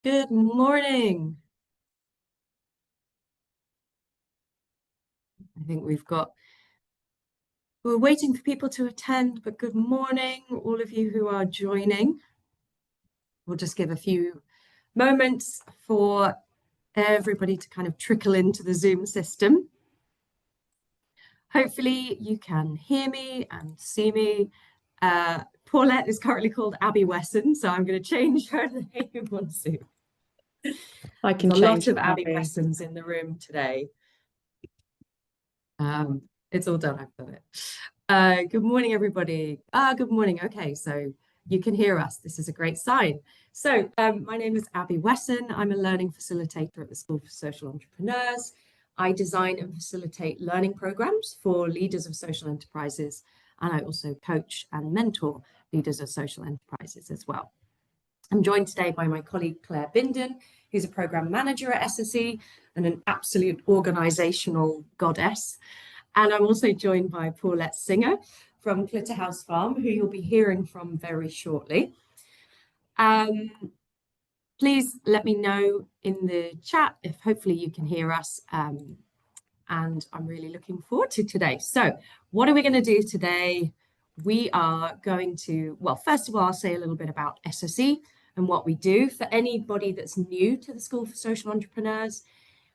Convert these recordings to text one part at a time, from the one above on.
Good morning. I think we're waiting for people to attend, but good morning, all of you who are joining. We'll just give a few moments for everybody to kind of trickle into the Zoom system. Hopefully you can hear me and see me. Paulette is currently called Abby Wesson, so I'm going to change her name on Zoom. I can There's a lot change of Abby Abby. Wessons in the room today. It's all done, I've got it. Good morning, everybody. Good morning. Okay, so you can hear us. This is a great sign. So my name is Abby Wesson. I'm a learning facilitator at the School for Social Entrepreneurs. I design and facilitate learning programs for leaders of social enterprises, and I also coach and mentor leaders of social enterprises as well. I'm joined today by my colleague Claire Binden, who's a program manager at SSE and an absolute organizational goddess. And I'm also joined by Paulette Singer from Clitterhouse Farm, who you'll be hearing from very shortly. Please let me know in the chat if hopefully you can hear us. And I'm really looking forward to today. So what are we going to do today? We are going to, well, first of all, I'll say a little bit about SSE and what we do. For anybody that's new to the School for Social Entrepreneurs,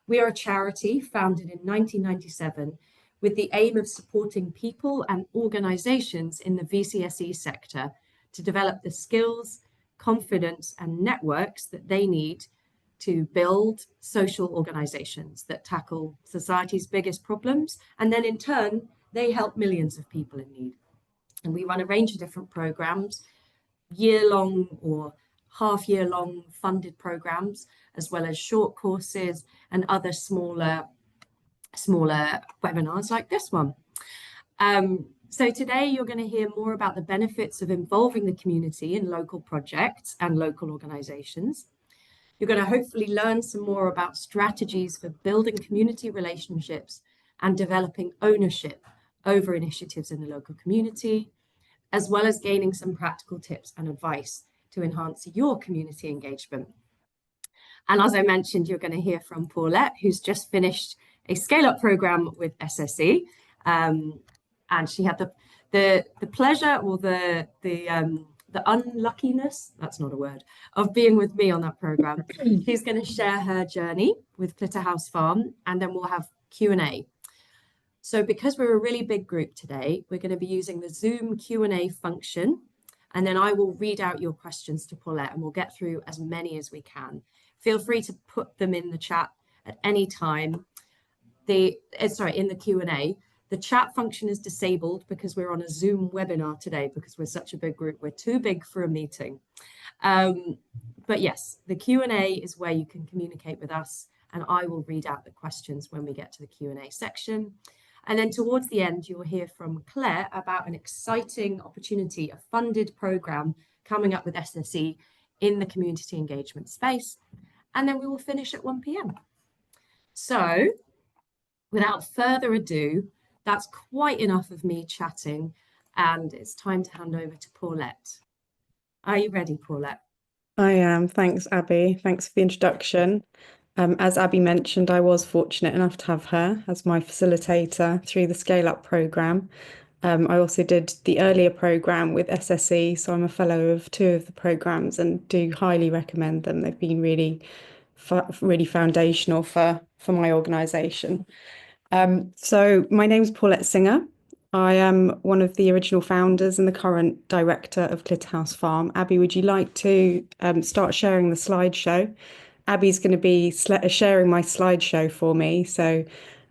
we are a charity founded in 1997 with the aim of supporting people and organizations in the VCSE sector to develop the skills, confidence, and networks that they need to build social organizations that tackle society's biggest problems. And then in turn, they help millions of people in need. And we run a range of different programs, year-long or half-year-long funded programs, as well as short courses and other smaller webinars like this one. So today you're going to hear more about the benefits of involving the community in local projects and local organizations. You're going to hopefully learn some more about strategies for building community relationships and developing ownership over initiatives in the local community, as well as gaining some practical tips and advice to enhance your community engagement. And as I mentioned, you're going to hear from Paulette, who's just finished a scale-up program with SSE, and she had the pleasure or the unluckiness, that's not a word, of being with me on that program. She's going to share her journey with Clitterhouse Farm, and then we'll have Q&A. So because we're a really big group today, we're going to be using the Zoom Q&A function, and then I will read out your questions to Paulette, and we'll get through as many as we can. Feel free to put them in the chat at any time. In the Q&A. The chat function is disabled because we're on a Zoom webinar today because we're such a big group. We're too big for a meeting. But yes, the Q&A is where you can communicate with us, and I will read out the questions when we get to the Q&A section. And then towards the end, you'll hear from Claire about an exciting opportunity, a funded program coming up with SSE in the community engagement space. And then we will finish at 1 p.m. So without further ado, that's quite enough of me chatting, and it's time to hand over to Paulette. Are you ready, Paulette? I am. Thanks, Abby. Thanks for the introduction. As Abby mentioned, I was fortunate enough to have her as my facilitator through the Scale Up programme. I also did the earlier programme with SSE, so I'm a fellow of 2 of the programmes and do highly recommend them. They've been really foundational for my organisation. So my name is Paulette Singer. I am one of the original founders and the current director of Clitterhouse Farm. Abby, would you like to start sharing the slideshow? Abby's going to be sharing my slideshow for me, so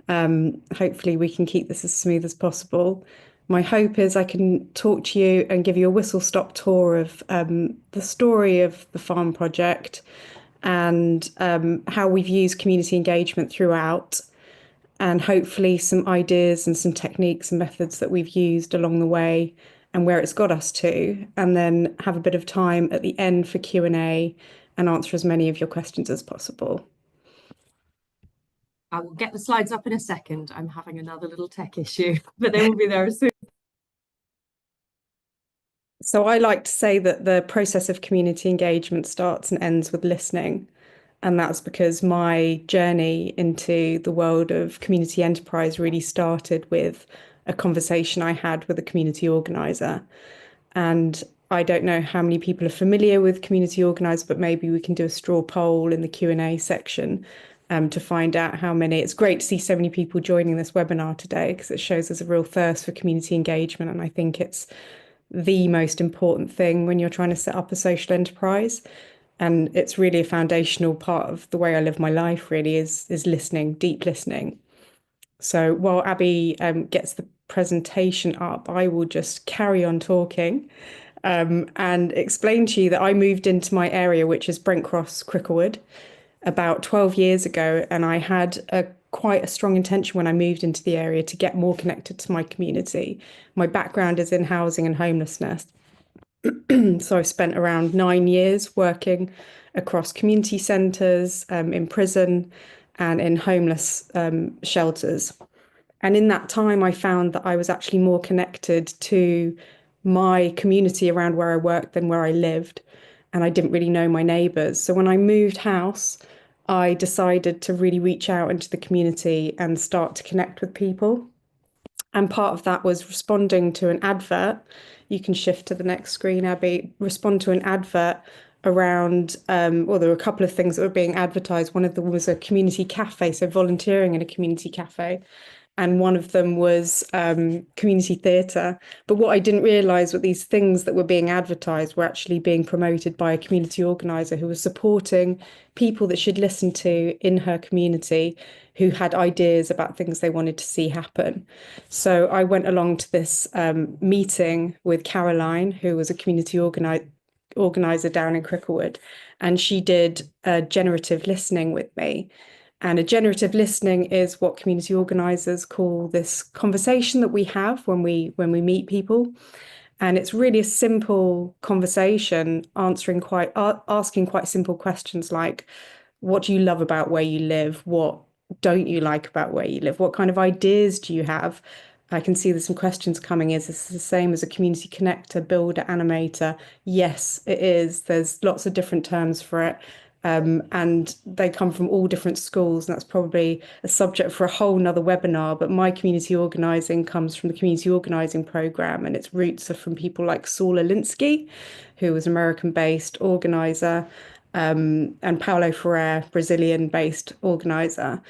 hopefully we can keep this as smooth as possible. My hope is I can talk to you and give you a whistle-stop tour of the story of the farm project and how we've used community engagement throughout, and hopefully some ideas and some techniques and methods that we've used along the way and where it's got us to, and then have a bit of time at the end for Q&A and answer as many of your questions as possible. I will get the slides up in a second. I'm having another little tech issue, but they will be there as soon. So I like to say that the process of community engagement starts and ends with listening. And that's because my journey into the world of community enterprise really started with a conversation I had with a community organizer. And I don't know how many people are familiar with community organizer, but maybe we can do a straw poll in the Q&A section to find out how many. It's great to see so many people joining this webinar today because it shows there's a real thirst for community engagement. And I think it's the most important thing when you're trying to set up a social enterprise. And it's really a foundational part of the way I live my life, really, is listening, deep listening. So while Abby gets the presentation up, I will just carry on talking and explain to you that I moved into my area, which is Brent Cross, Cricklewood, about 12 years ago. And I had quite a strong intention when I moved into the area to get more connected to my community. My background is in housing and homelessness. So I spent around 9 years working across community centres, in prison, and in homeless shelters. And in that time, I found that I was actually more connected to my community around where I worked than where I lived. And I didn't really know my neighbours. So when I moved house, I decided to really reach out into the community and start to connect with people. And part of that was responding to an advert. You can shift to the next screen, Abby. Respond to an advert around, well, there were a couple of things that were being advertised. One of them was a community cafe, so volunteering in a community cafe. And one of them was community theatre. But what I didn't realise were these things that were being advertised were actually being promoted by a community organiser who was supporting people that she'd listened to in her community who had ideas about things they wanted to see happen. So I went along to this meeting with Caroline, who was a community organiser down in Cricklewood, and she did generative listening with me. And a generative listening is what community organisers call this conversation that we have when we meet people. And it's really a simple conversation, asking quite simple questions like, what do you love about where you live? What don't you like about where you live? What kind of ideas do you have? I can see there's some questions coming. Is this the same as a community connector, builder, animator? Yes, it is. There's lots of different terms for it. And they come from all different schools, and that's probably a subject for a whole nother webinar. But my community organising comes from the community organising programme, and its roots are from people like Saul Alinsky, who was American-based organiser, and Paulo Freire, Brazilian-based organiser.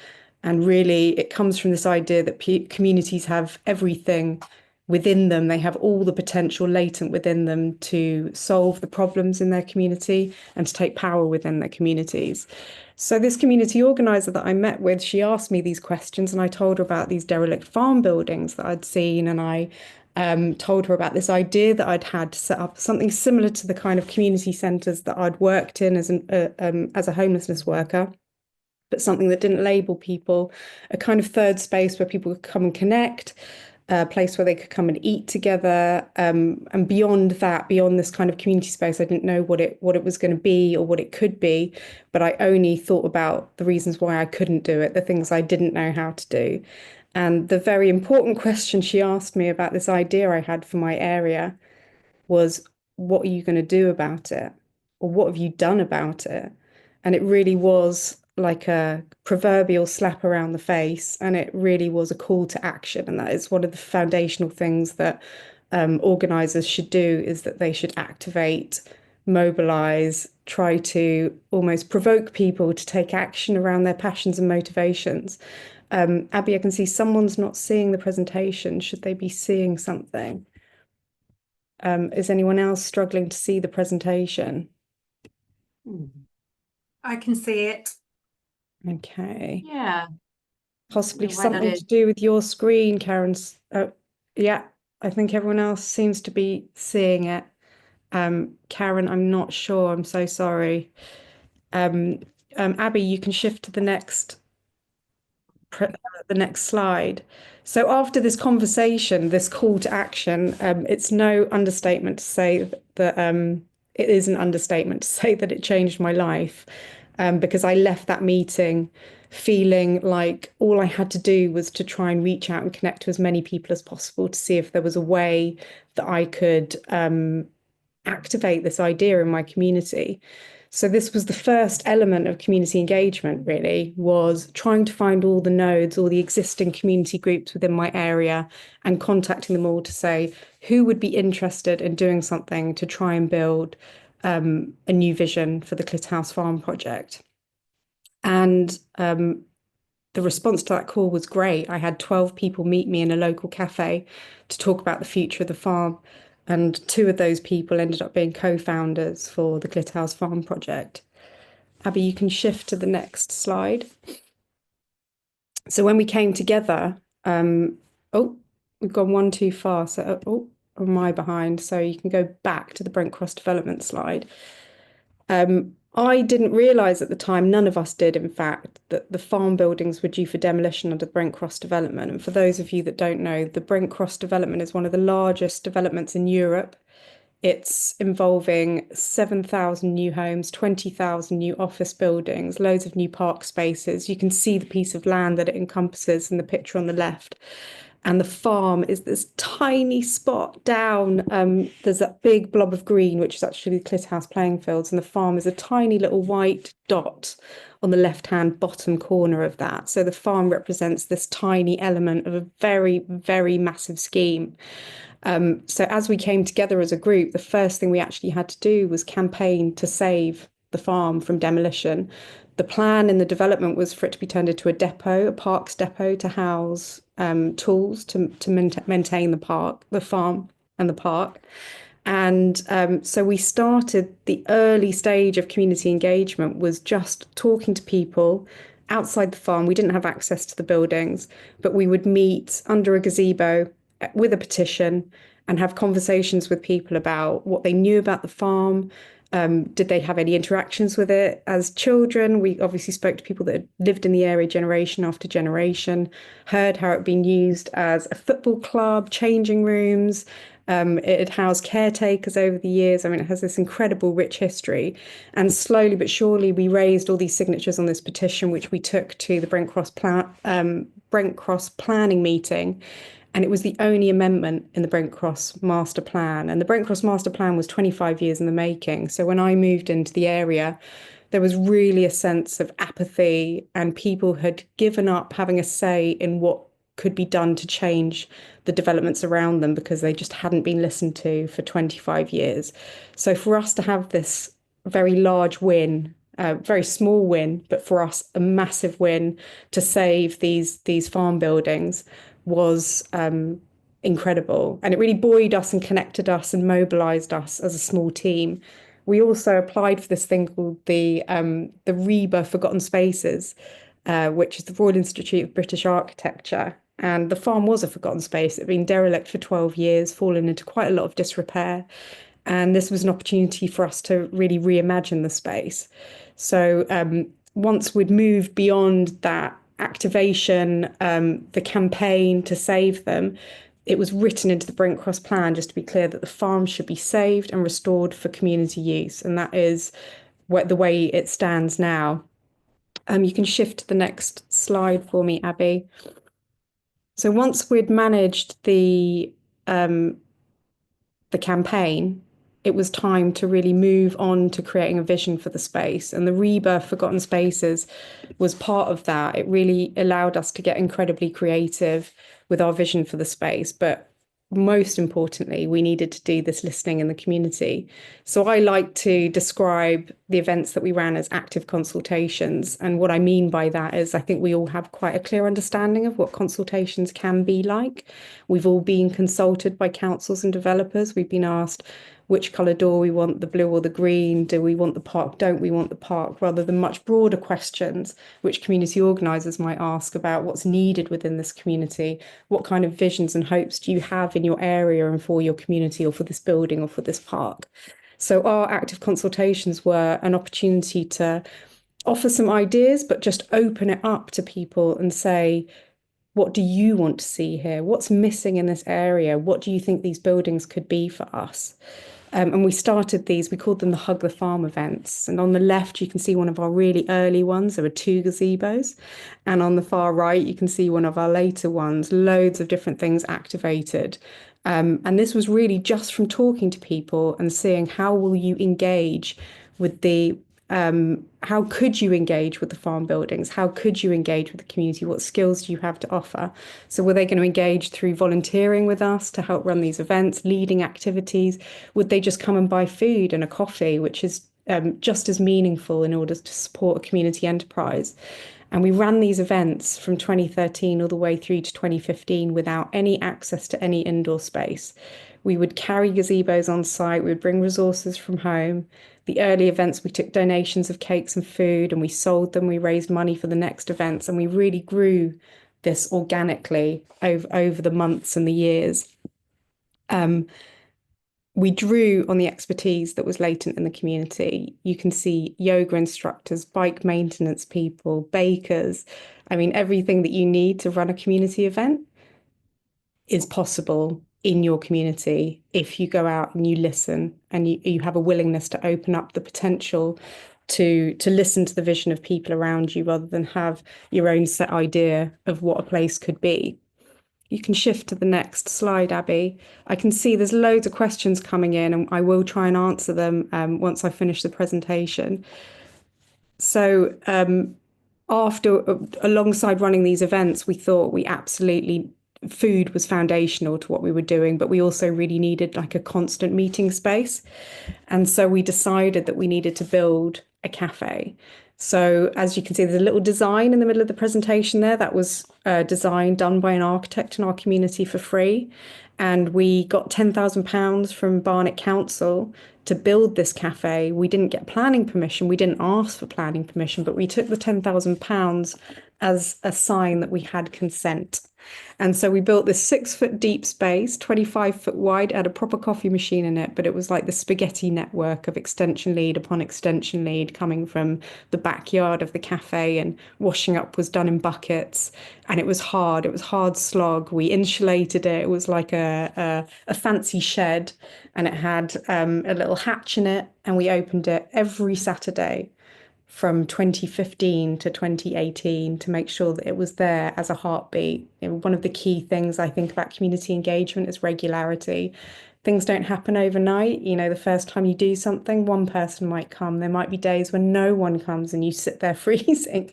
And really, it comes from this idea that communities have everything within them. They have all the potential latent within them to solve the problems in their community and to take power within their communities. So this community organizer that I met with, she asked me these questions, and I told her about these derelict farm buildings that I'd seen, and I told her about this idea that I'd had to set up something similar to the kind of community centres that I'd worked in as a homelessness worker, but something that didn't label people, a kind of third space where people could come and connect, a place where they could come and eat together. And beyond that, beyond this kind of community space, I didn't know what it was going to be or what it could be, but I only thought about the reasons why I couldn't do it, the things I didn't know how to do. And the very important question she asked me about this idea I had for my area was, what are you going to do about it? Or what have you done about it? And it really was like a proverbial slap around the face. And it really was a call to action. And that is one of the foundational things that organisers should do, is that they should activate, mobilize, try to almost provoke people to take action around their passions and motivations. Abby, I can see someone's not seeing the presentation. Should they be seeing something? Is anyone else struggling to see the presentation? I can see it. Okay. Yeah. Possibly Why that something is. to do with your screen, Karen's. Yeah, I think everyone else seems to be seeing it. Karen, I'm not sure. I'm so sorry. Abby, you can shift to the next slide. So after this conversation, this call to action, it's no understatement to say that it is an understatement to say that it changed my life, because I left that meeting feeling like all I had to do was to try and reach out and connect to as many people as possible to see if there was a way that I could activate this idea in my community. So this was the first element of community engagement, really, was trying to find all the nodes, all the existing community groups within my area and contacting them all to say who would be interested in doing something to try and build a new vision for the Clitterhouse Farm project. And the response to that call was great. I had 12 people meet me in a local cafe to talk about the future of the farm. And 2 of those people ended up being co-founders for the Clitterhouse Farm project. Abby, you can shift to the next slide. So when we came together, oh, we've gone one too far. So, am I behind? So you can go back to the Brent Cross development slide. I didn't realise at the time, none of us did, in fact, that the farm buildings were due for demolition under the Brent Cross development. And for those of you that don't know, the Brent Cross development is one of the largest developments in Europe. It's involving 7,000 new homes, 20,000 new office buildings, loads of new park spaces. You can see the piece of land that it encompasses in the picture on the left. And the farm is this tiny spot down. There's that big blob of green, which is actually the Clitterhouse playing fields. And the farm is a tiny little white dot on the left-hand bottom corner of that. So the farm represents this tiny element of a very, very massive scheme. So as we came together as a group, the first thing we actually had to do was campaign to save the farm from demolition. The plan in the development was for it to be turned into a depot, a parks depot to house tools to maintain the park, the farm and the park. And so we started the early stage of community engagement was just talking to people outside the farm. We didn't have access to the buildings, but we would meet under a gazebo with a petition and have conversations with people about what they knew about the farm. Did they have any interactions with it as children? We obviously spoke to people that had lived in the area generation after generation, heard how it had been used as a football club, changing rooms. It had housed caretakers over the years. I mean, it has this incredible rich history. And slowly but surely, we raised all these signatures on this petition, which we took to the Brent Cross planning meeting. And it was the only amendment in the Brent Cross Master Plan. And the Brent Cross Master Plan was 25 years in the making. So when I moved into the area, there was really a sense of apathy, and people had given up having a say in what could be done to change the developments around them because they just hadn't been listened to for 25 years. So for us to have this very large win, very small win, but for us a massive win to save these farm buildings was incredible. And it really buoyed us and connected us and mobilized us as a small team. We also applied for this thing called the RIBA Forgotten Spaces, which is the Royal Institute of British Architecture. And the farm was a forgotten space. It had been derelict for 12 years, fallen into quite a lot of disrepair. And this was an opportunity for us to really reimagine the space. So once we'd moved beyond that activation, the campaign to save them, it was written into the Brent Cross plan, just to be clear, that the farm should be saved and restored for community use. And that is the way it stands now. You can shift to the next slide for me, Abby. So once we'd managed the campaign, it was time to really move on to creating a vision for the space. And the RIBA Forgotten Spaces was part of that. It really allowed us to get incredibly creative with our vision for the space. But most importantly, we needed to do this listening in the community. So I like to describe the events that we ran as active consultations. And what I mean by that is I think we all have quite a clear understanding of what consultations can be like. We've all been consulted by councils and developers. We've been asked which colour door we want, the blue or the green, do we want the park, don't we want the park, rather than much broader questions which community organisers might ask about what's needed within this community, what kind of visions and hopes do you have in your area and for your community or for this building or for this park. So our active consultations were an opportunity to offer some ideas, but just open it up to people and say, what do you want to see here? What's missing in this area? What do you think these buildings could be for us? And we started these, we called them the Hug the Farm events. And on the left, you can see one of our really early ones. There were 2 gazebos. And on the far right, you can see one of our later ones, loads of different things activated. And this was really just from talking to people and seeing how will you engage with how could you engage with the farm buildings? How could you engage with the community? What skills do you have to offer? So were they going to engage through volunteering with us to help run these events, leading activities? Would they just come and buy food and a coffee, which is just as meaningful in order to support a community enterprise? And we ran these events from 2013 all the way through to 2015 without any access to any indoor space. We would carry gazebos on site, we would bring resources from home. The early events, we took donations of cakes and food and we sold them. We raised money for the next events, and we really grew this organically over the months and the years. We drew on the expertise that was latent in the community. You can see yoga instructors, bike maintenance people, bakers. I mean, everything that you need to run a community event is possible in your community if you go out and you listen and you have a willingness to open up the potential to listen to the vision of people around you rather than have your own set idea of what a place could be. You can shift to the next slide, Abby. I can see there's loads of questions coming in, and I will try and answer them once I finish the presentation. So alongside running these events, we thought food was foundational to what we were doing, but we also really needed like a constant meeting space. And so we decided that we needed to build a cafe. So as you can see, there's a little design in the middle of the presentation there that was done by an architect in our community for free. And we got £10,000 from Barnet Council to build this cafe. We didn't get planning permission. We didn't ask for planning permission, but we took the £10,000 as a sign that we had consent. And so we built this 6-foot deep space, 25-foot wide, had a proper coffee machine in it, but it was like the spaghetti network of extension lead upon extension lead coming from the backyard of the cafe, and washing up was done in buckets. And it was hard slog. We insulated it. It was like a fancy shed, and it had a little hatch in it, and we opened it every Saturday from 2015 to 2018 to make sure that it was there as a heartbeat. One of the key things I think about community engagement is regularity. Things don't happen overnight. The first time you do something, one person might come. There might be days when no one comes and you sit there freezing.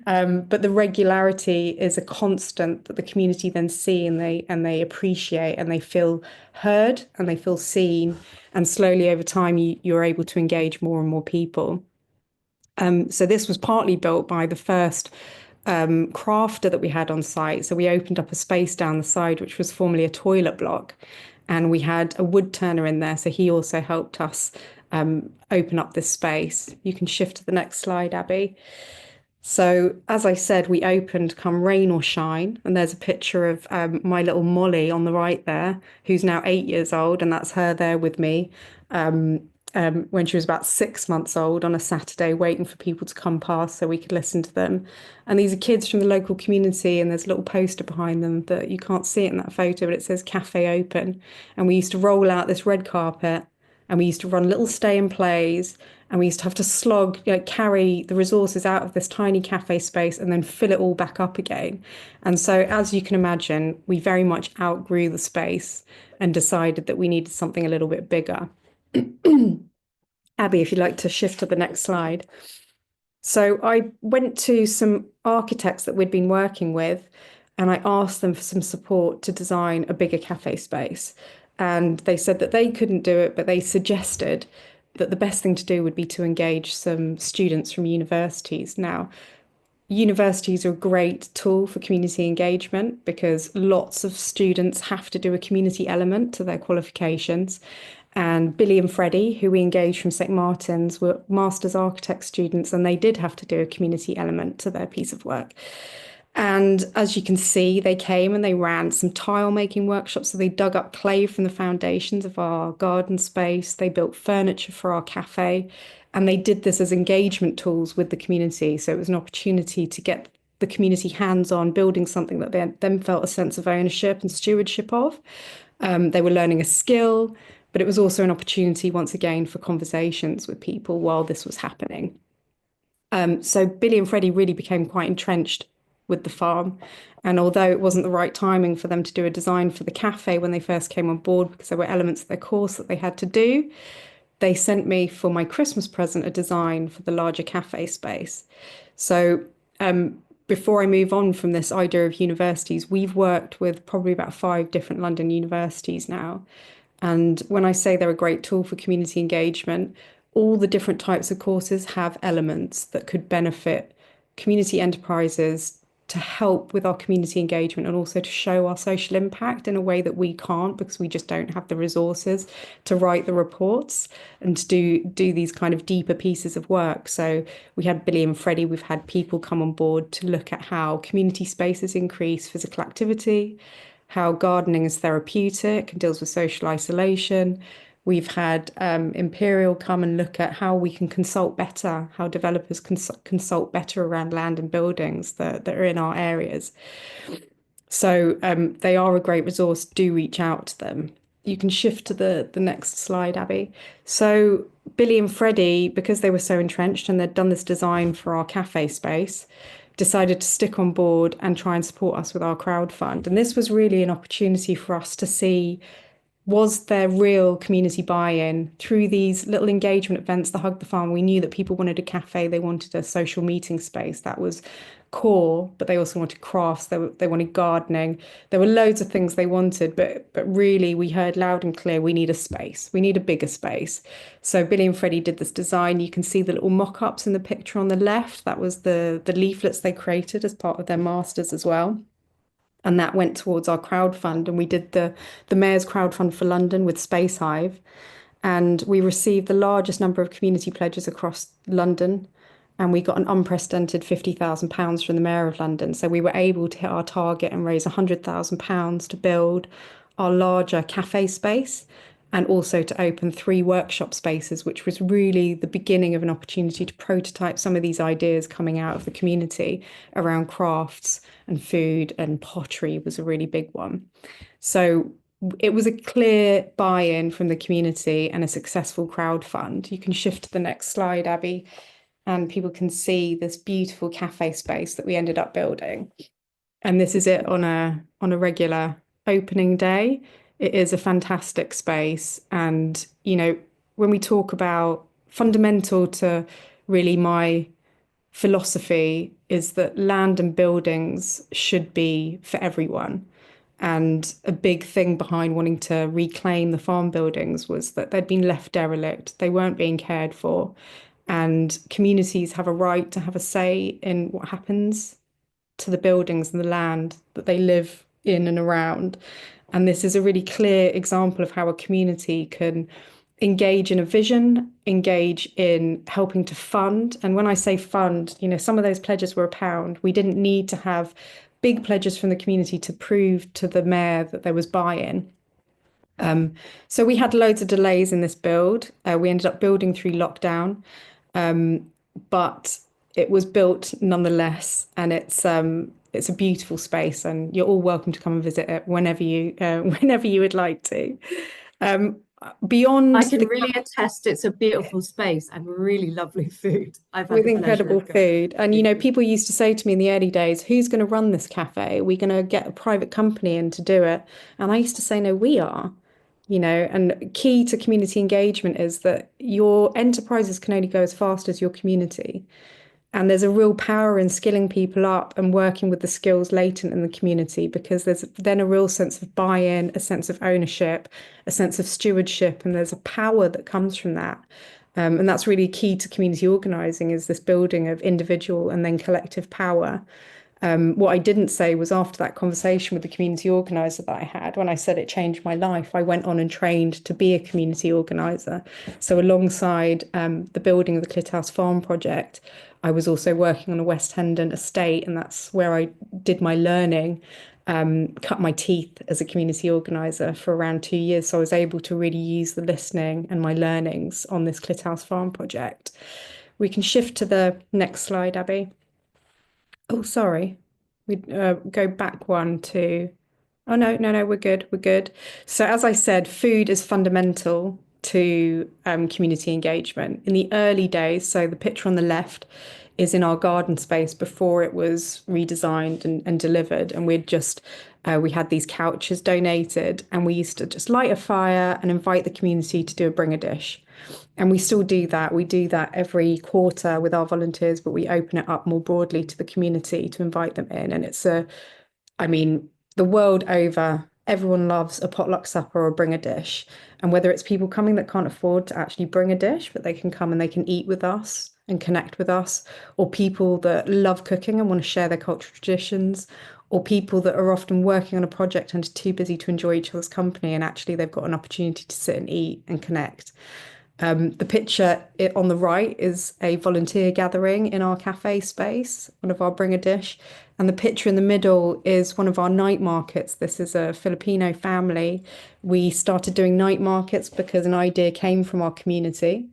But the regularity is a constant that the community then see and they appreciate, and they feel heard and they feel seen. And slowly over time, you're able to engage more and more people. So this was partly built by the first crafter that we had on site. So we opened up a space down the side, which was formerly a toilet block, and we had a wood turner in there. So he also helped us open up this space. You can shift to the next slide, Abby. So as I said, we opened come rain or shine, and there's a picture of my little Molly on the right there, who's now 8 years old, and that's her there with me. When she was about 6 months old on a Saturday, waiting for people to come past so we could listen to them. And these are kids from the local community, and there's a little poster behind them that you can't see it in that photo, but it says Cafe Open. And we used to roll out this red carpet, and we used to run little stay and plays, and we used to have to carry the resources out of this tiny cafe space and then fill it all back up again. And so, as you can imagine, we very much outgrew the space and decided that we needed something a little bit bigger. Abby, if you'd like to shift to the next slide. So I went to some architects that we'd been working with, and I asked them for some support to design a bigger cafe space. And they said that they couldn't do it, but they suggested that the best thing to do would be to engage some students from universities. Now, universities are a great tool for community engagement because lots of students have to do a community element to their qualifications. And Billy and Freddie, who we engaged from St Martin's, were Masters Architect students, and they did have to do a community element to their piece of work. And as you can see, they came and they ran some tile making workshops. So they dug up clay from the foundations of our garden space. They built furniture for our cafe, and they did this as engagement tools with the community. So it was an opportunity to get the community hands-on building something that they then felt a sense of ownership and stewardship of. They were learning a skill, but it was also an opportunity, once again, for conversations with people while this was happening. So Billy and Freddie really became quite entrenched with the farm. And although it wasn't the right timing for them to do a design for the cafe when they first came on board, because there were elements of their course that they had to do, they sent me for my Christmas present a design for the larger cafe space. So before I move on from this idea of universities, we've worked with probably about 5 different London universities now. And when I say they're a great tool for community engagement, all the different types of courses have elements that could benefit community enterprises to help with our community engagement and also to show our social impact in a way that we can't because we just don't have the resources to write the reports and to do these kind of deeper pieces of work. So we had Billy and Freddie, we've had people come on board to look at how community spaces increase physical activity, how gardening is therapeutic and deals with social isolation. We've had Imperial come and look at how we can consult better, how developers consult better around land and buildings that are in our areas. So they are a great resource. Do reach out to them. You can shift to the next slide, Abby. So Billy and Freddie, because they were so entrenched and they'd done this design for our cafe space, decided to stick on board and try and support us with our crowdfund. And this was really an opportunity for us to see, was there real community buy-in through these little engagement events, the Hug the Farm? We knew that people wanted a cafe, they wanted a social meeting space. That was core, but they also wanted crafts, they wanted gardening. There were loads of things they wanted, but really we heard loud and clear, we need a space, we need a bigger space. So Billy and Freddie did this design. You can see the little mock-ups in the picture on the left. That was the leaflets they created as part of their masters as well. And that went towards our crowdfund. And we did the Mayor's crowdfund for London with Space Hive. And we received the largest number of community pledges across London. And we got an unprecedented £50,000 from the Mayor of London. So we were able to hit our target and raise £100,000 to build our larger cafe space and also to open 3 workshop spaces, which was really the beginning of an opportunity to prototype some of these ideas coming out of the community around crafts and food, and pottery was a really big one. So it was a clear buy-in from the community and a successful crowdfund. You can shift to the next slide, Abby, and people can see this beautiful cafe space that we ended up building. And this is it on a regular opening day. It is a fantastic space. And, when we talk about fundamental to really my philosophy is that land and buildings should be for everyone. And a big thing behind wanting to reclaim the farm buildings was that they'd been left derelict. They weren't being cared for. And communities have a right to have a say in what happens to the buildings and the land that they live in and around. And this is a really clear example of how a community can engage in a vision, engage in helping to fund. And when I say fund, some of those pledges were £1. We didn't need to have big pledges from the community to prove to the mayor that there was buy-in. So we had loads of delays in this build. We ended up building through lockdown, but it was built nonetheless, and it's a beautiful space, and you're all welcome to come and visit it whenever you would like to. Beyond I can really attest it's a beautiful space and really lovely food. I've had with the incredible pleasure of food. And people used to say to me in the early days, who's going to run this cafe? Are we going to get a private company in to do it? And I used to say, no, we are. And key to community engagement is that your enterprises can only go as fast as your community. And there's a real power in skilling people up and working with the skills latent in the community, because there's then a real sense of buy-in, a sense of ownership, a sense of stewardship, and there's a power that comes from that. And that's really key to community organising, is this building of individual and then collective power. What I didn't say was, after that conversation with the community organiser that I had, when I said it changed my life, I went on and trained to be a community organiser. So alongside the building of the Clitterhouse Farm project, I was also working on a West Hendon estate, and that's where I did my learning, cut my teeth as a community organiser for around 2 years. So I was able to really use the listening and my learnings on this Clitterhouse Farm project. We can shift to the next slide, Abby. Oh, sorry. We go back one to. Oh, no, we're good. We're good. So as I said, food is fundamental to community engagement. In the early days, so the picture on the left is in our garden space before it was redesigned and delivered. And we had these couches donated, and we used to just light a fire and invite the community to do a bring a dish. And we still do that. We do that every quarter with our volunteers, but we open it up more broadly to the community to invite them in. And I mean, the world over, everyone loves a potluck supper or bring a dish. And whether it's people coming that can't afford to actually bring a dish, but they can come and they can eat with us and connect with us, or people that love cooking and want to share their cultural traditions, or people that are often working on a project and are too busy to enjoy each other's company, and actually they've got an opportunity to sit and eat and connect. The picture on the right is a volunteer gathering in our cafe space, one of our bring a dish. And the picture in the middle is one of our night markets. This is a Filipino family. We started doing night markets because an idea came from our community.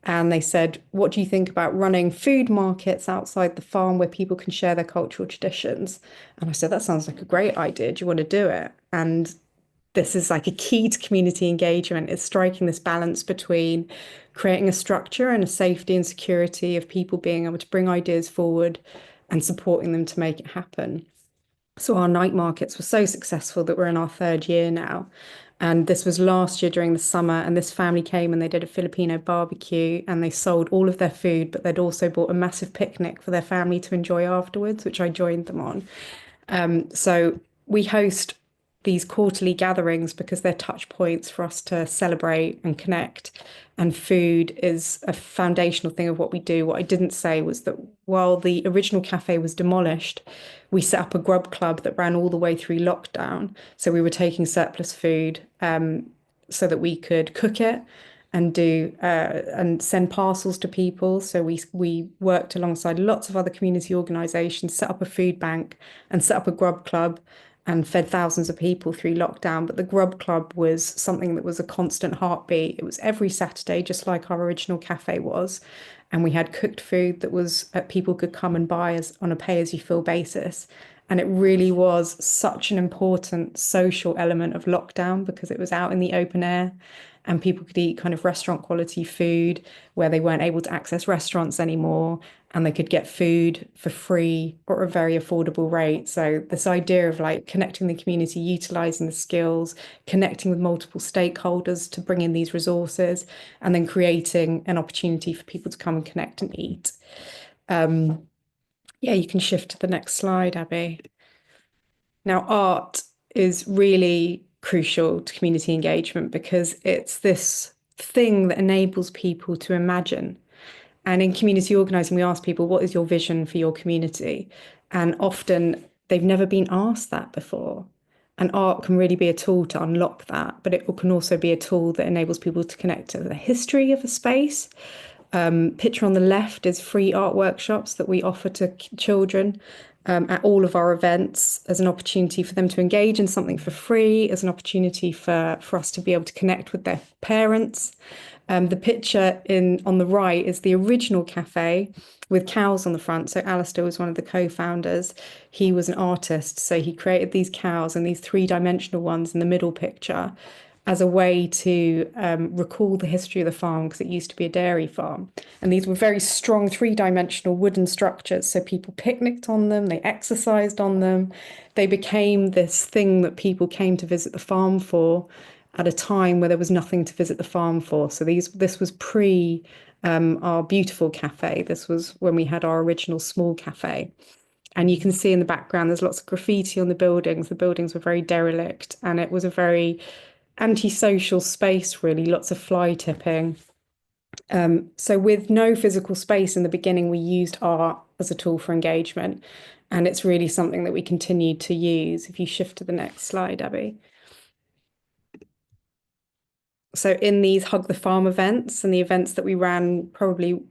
And they said, what do you think about running food markets outside the farm where people can share their cultural traditions? And I said, that sounds like a great idea. Do you want to do it? And this is like a key to community engagement, is striking this balance between creating a structure and a safety and security of people being able to bring ideas forward and supporting them to make it happen. So our night markets were so successful that we're in our third year now. And this was last year during the summer, and this family came and they did a Filipino barbecue and they sold all of their food, but they'd also bought a massive picnic for their family to enjoy afterwards, which I joined them on. So we host these quarterly gatherings because they're touch points for us to celebrate and connect. And food is a foundational thing of what we do. What I didn't say was that while the original cafe was demolished, we set up a grub club that ran all the way through lockdown. So we were taking surplus food so that we could cook it and do and send parcels to people. So we worked alongside lots of other community organisations, set up a food bank and set up a grub club and fed thousands of people through lockdown. But the grub club was something that was a constant heartbeat. It was every Saturday, just like our original cafe was. And we had cooked food that was people could come and buy as on a pay-as-you-fill basis. And it really was such an important social element of lockdown because it was out in the open air and people could eat kind of restaurant quality food where they weren't able to access restaurants anymore, and they could get food for free or a very affordable rate. So this idea of like connecting the community, utilizing the skills, connecting with multiple stakeholders to bring in these resources, and then creating an opportunity for people to come and connect and eat. Yeah, you can shift to the next slide, Abby. Now, art is really crucial to community engagement because it's this thing that enables people to imagine. And in community organising, we ask people, what is your vision for your community? And often they've never been asked that before. And art can really be a tool to unlock that, but it can also be a tool that enables people to connect to the history of a space. Picture on the left is free art workshops that we offer to children at all of our events as an opportunity for them to engage in something for free, as an opportunity for us to be able to connect with their parents. The picture on the right is the original cafe with cows on the front. So Alistair was one of the co-founders. He was an artist, so he created these cows and these three-dimensional ones in the middle picture as a way to recall the history of the farm because it used to be a dairy farm. And these were very strong three-dimensional wooden structures. So people picnicked on them, they exercised on them. They became this thing that people came to visit the farm for at a time where there was nothing to visit the farm for. So this was pre our beautiful cafe. This was when we had our original small cafe. And you can see in the background, there's lots of graffiti on the buildings. The buildings were very derelict and it was a very antisocial space, really, lots of fly tipping. So with no physical space in the beginning, we used art as a tool for engagement. And it's really something that we continued to use. If you shift to the next slide, Abby. So in these Hug the Farm events and the events that we ran probably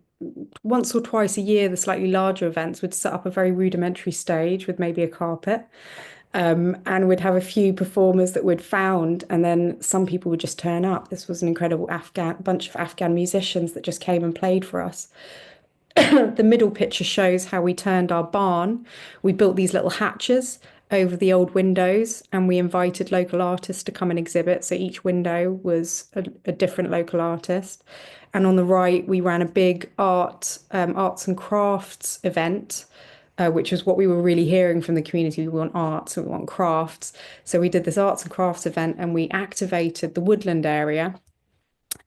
once or twice a year, the slightly larger events would set up a very rudimentary stage with maybe a carpet. And we'd have a few performers that we'd found, and then some people would just turn up. This was an incredible bunch of Afghan musicians that just came and played for us. The middle picture shows how we turned our barn. We built these little hatches over the old windows and we invited local artists to come and exhibit. So each window was a different local artist. And on the right, we ran a big arts and crafts event, which was what we were really hearing from the community. We want arts and we want crafts. So we did this arts and crafts event and we activated the woodland area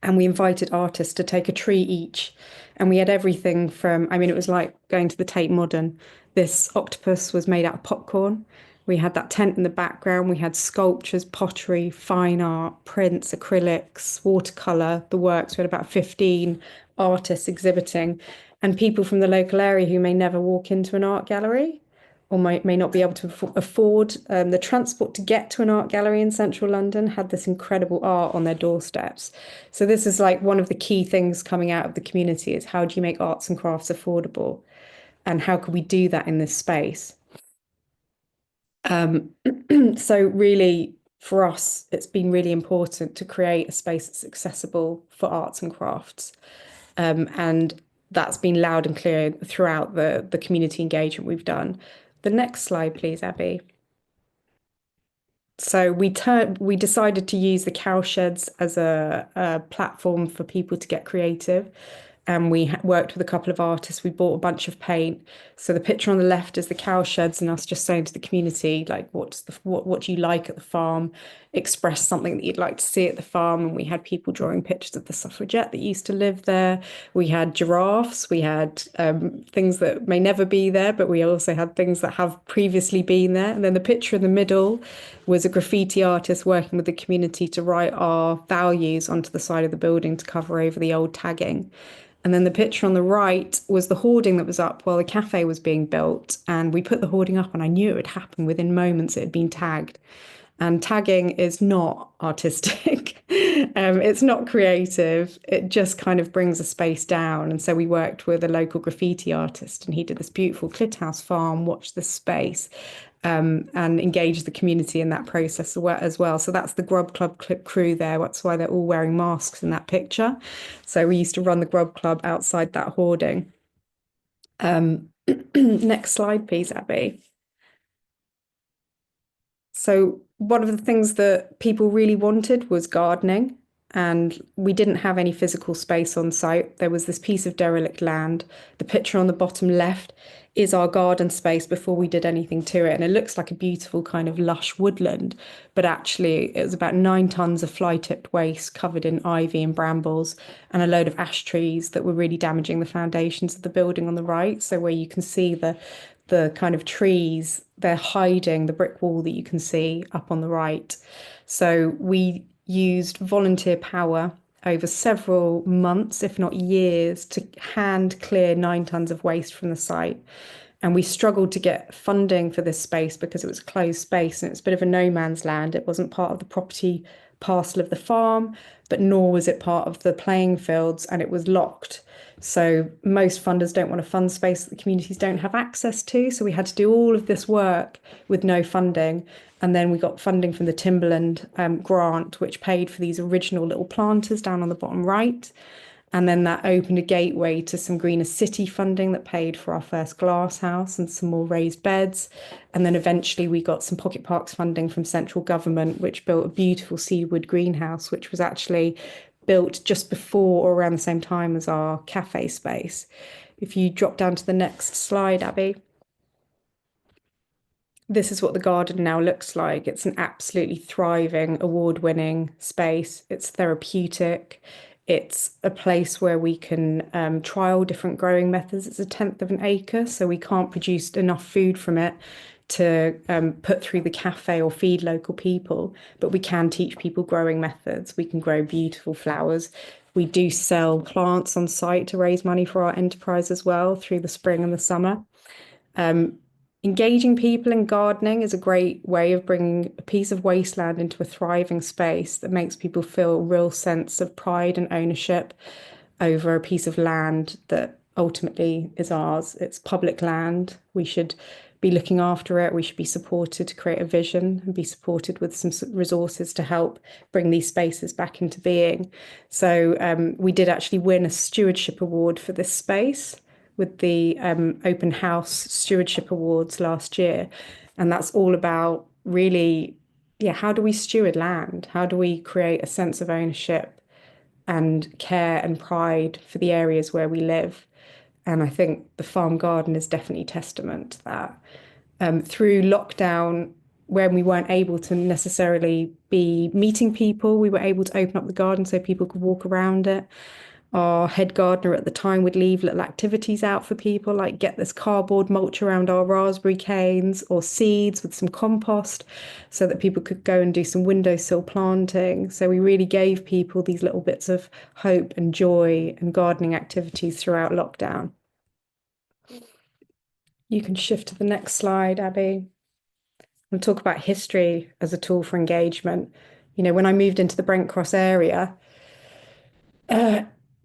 and we invited artists to take a tree each. And we had everything from, I mean, it was like going to the Tate Modern. This octopus was made out of popcorn. We had that tent in the background. We had sculptures, pottery, fine art, prints, acrylics, watercolor, the works. We had about 15 artists exhibiting and people from the local area who may never walk into an art gallery or may not be able to afford the transport to get to an art gallery in central London had this incredible art on their doorsteps. So this is like one of the key things coming out of the community is how do you make arts and crafts affordable? And how can we do that in this space? So really, for us, it's been really important to create a space that's accessible for arts and crafts. And that's been loud and clear throughout the community engagement we've done. The next slide, please, Abby. So we decided to use the cowsheds as a platform for people to get creative. And we worked with a couple of artists. We bought a bunch of paint. So the picture on the left is the cowsheds and us just saying to the community, like, what do you like at the farm? Express something that you'd like to see at the farm. And we had people drawing pictures of the suffragette that used to live there. We had giraffes. We had things that may never be there, but we also had things that have previously been there. And then the picture in the middle was a graffiti artist working with the community to write our values onto the side of the building to cover over the old tagging. And then the picture on the right was the hoarding that was up while the cafe was being built. And we put the hoarding up, and I knew it would happen within moments. It had been tagged. And tagging is not artistic. It's not creative. It just kind of brings a space down. And so we worked with a local graffiti artist, and he did this beautiful Clitterhouse Farm, watch the space, and engage the community in that process as well. So that's the Grub Club crew there. That's why they're all wearing masks in that picture. So we used to run the Grub Club outside that hoarding. Next slide, please, Abby. So one of the things that people really wanted was gardening, and we didn't have any physical space on site. There was this piece of derelict land. The picture on the bottom left is our garden space before we did anything to it, and it looks like a beautiful kind of lush woodland, but actually it was about 9 tons of fly-tipped waste covered in ivy and brambles and a load of ash trees that were really damaging the foundations of the building on the right. So where you can see the kind of trees, they're hiding the brick wall that you can see up on the right. So we used volunteer power over several months, if not years, to hand clear 9 tons of waste from the site. And we struggled to get funding for this space because it was a closed space and it's a bit of a no man's land. It wasn't part of the property parcel of the farm, but nor was it part of the playing fields, and it was locked. So most funders don't want to fund space that the communities don't have access to. So we had to do all of this work with no funding. And then we got funding from the Timberland grant, which paid for these original little planters down on the bottom right. And then that opened a gateway to some Greener City funding that paid for our first glass house and some more raised beds. And then eventually we got some Pocket Parks funding from central government, which built a beautiful seawood greenhouse, which was actually built just before or around the same time as our cafe space. If you drop down to the next slide, Abby. This is what the garden now looks like. It's an absolutely thriving, award-winning space. It's therapeutic. It's a place where we can trial different growing methods. It's 1/10 of an acre, so we can't produce enough food from it to put through the cafe or feed local people, but we can teach people growing methods. We can grow beautiful flowers. We do sell plants on site to raise money for our enterprise as well through the spring and the summer. Engaging people in gardening is a great way of bringing a piece of wasteland into a thriving space that makes people feel a real sense of pride and ownership over a piece of land that ultimately is ours. It's public land. We should be looking after it. We should be supported to create a vision and be supported with some resources to help bring these spaces back into being. So we did actually win a stewardship award for this space, with the Open House Stewardship Awards last year. And that's all about really, yeah, how do we steward land? How do we create a sense of ownership and care and pride for the areas where we live? And I think the farm garden is definitely testament to that. Through lockdown, when we weren't able to necessarily be meeting people, we were able to open up the garden so people could walk around it. Our head gardener at the time would leave little activities out for people, like get this cardboard mulch around our raspberry canes or seeds with some compost so that people could go and do some windowsill planting. So we really gave people these little bits of hope and joy and gardening activities throughout lockdown. You can shift to the next slide, Abby. We'll talk about history as a tool for engagement. You know, when I moved into the Brent Cross area,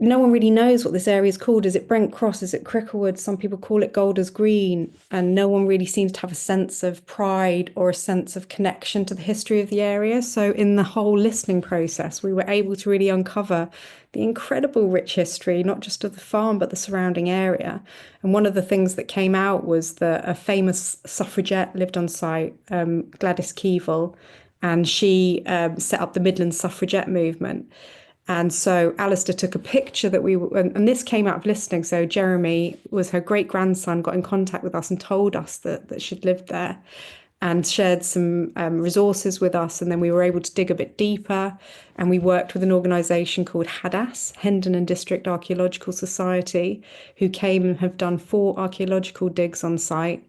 no one really knows what this area is called. Is it Brent Cross? Is it Cricklewood? Some people call it Golders Green. And no one really seems to have a sense of pride or a sense of connection to the history of the area. So in the whole listening process, we were able to really uncover the incredible rich history, not just of the farm, but the surrounding area. And one of the things that came out was that a famous suffragette lived on site, Gladys Keevil, and she set up the Midland suffragette movement. And so Alistair took a picture that we were, and this came out of listening. So Jeremy was her great grandson, got in contact with us and told us that she'd lived there and shared some resources with us. And then we were able to dig a bit deeper. And we worked with an organisation called HADAS, Hendon and District Archaeological Society, who came and have done 4 archaeological digs on site.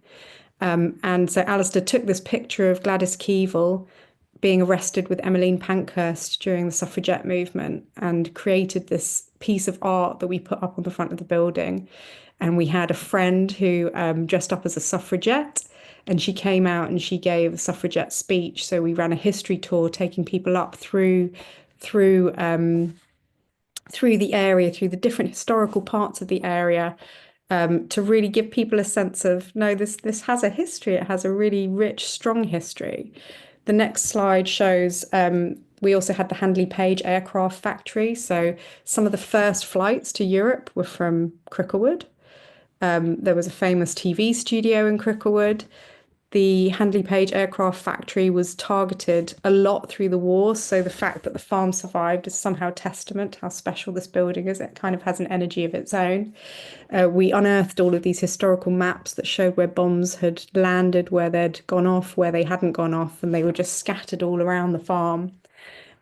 And so Alistair took this picture of Gladys Keevil being arrested with Emmeline Pankhurst during the suffragette movement and created this piece of art that we put up on the front of the building. And we had a friend who dressed up as a suffragette, and she came out and she gave a suffragette speech. So we ran a history tour, taking people up through the area, through the different historical parts of the area, to really give people a sense of, no, this has a history. It has a really rich, strong history. The next slide shows we also had the Handley Page aircraft factory. So some of the first flights to Europe were from Cricklewood. There was a famous TV studio in Cricklewood. The Handley Page aircraft factory was targeted a lot through the war. So the fact that the farm survived is somehow testament to how special this building is. It kind of has an energy of its own. We unearthed all of these historical maps that showed where bombs had landed, where they'd gone off, where they hadn't gone off, and they were just scattered all around the farm.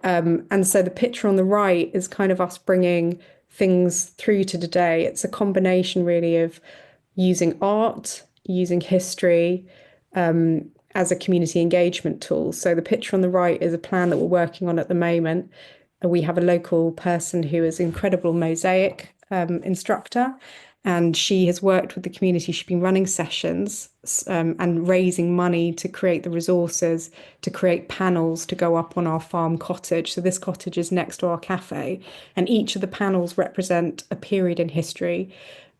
And so the picture on the right is kind of us bringing things through to today. It's a combination really of using art, using history, as a community engagement tool. So the picture on the right is a plan that we're working on at the moment. We have a local person who is an incredible mosaic instructor, and she has worked with the community. She's been running sessions and raising money to create the resources to create panels to go up on our farm cottage. So this cottage is next to our cafe, and each of the panels represent a period in history.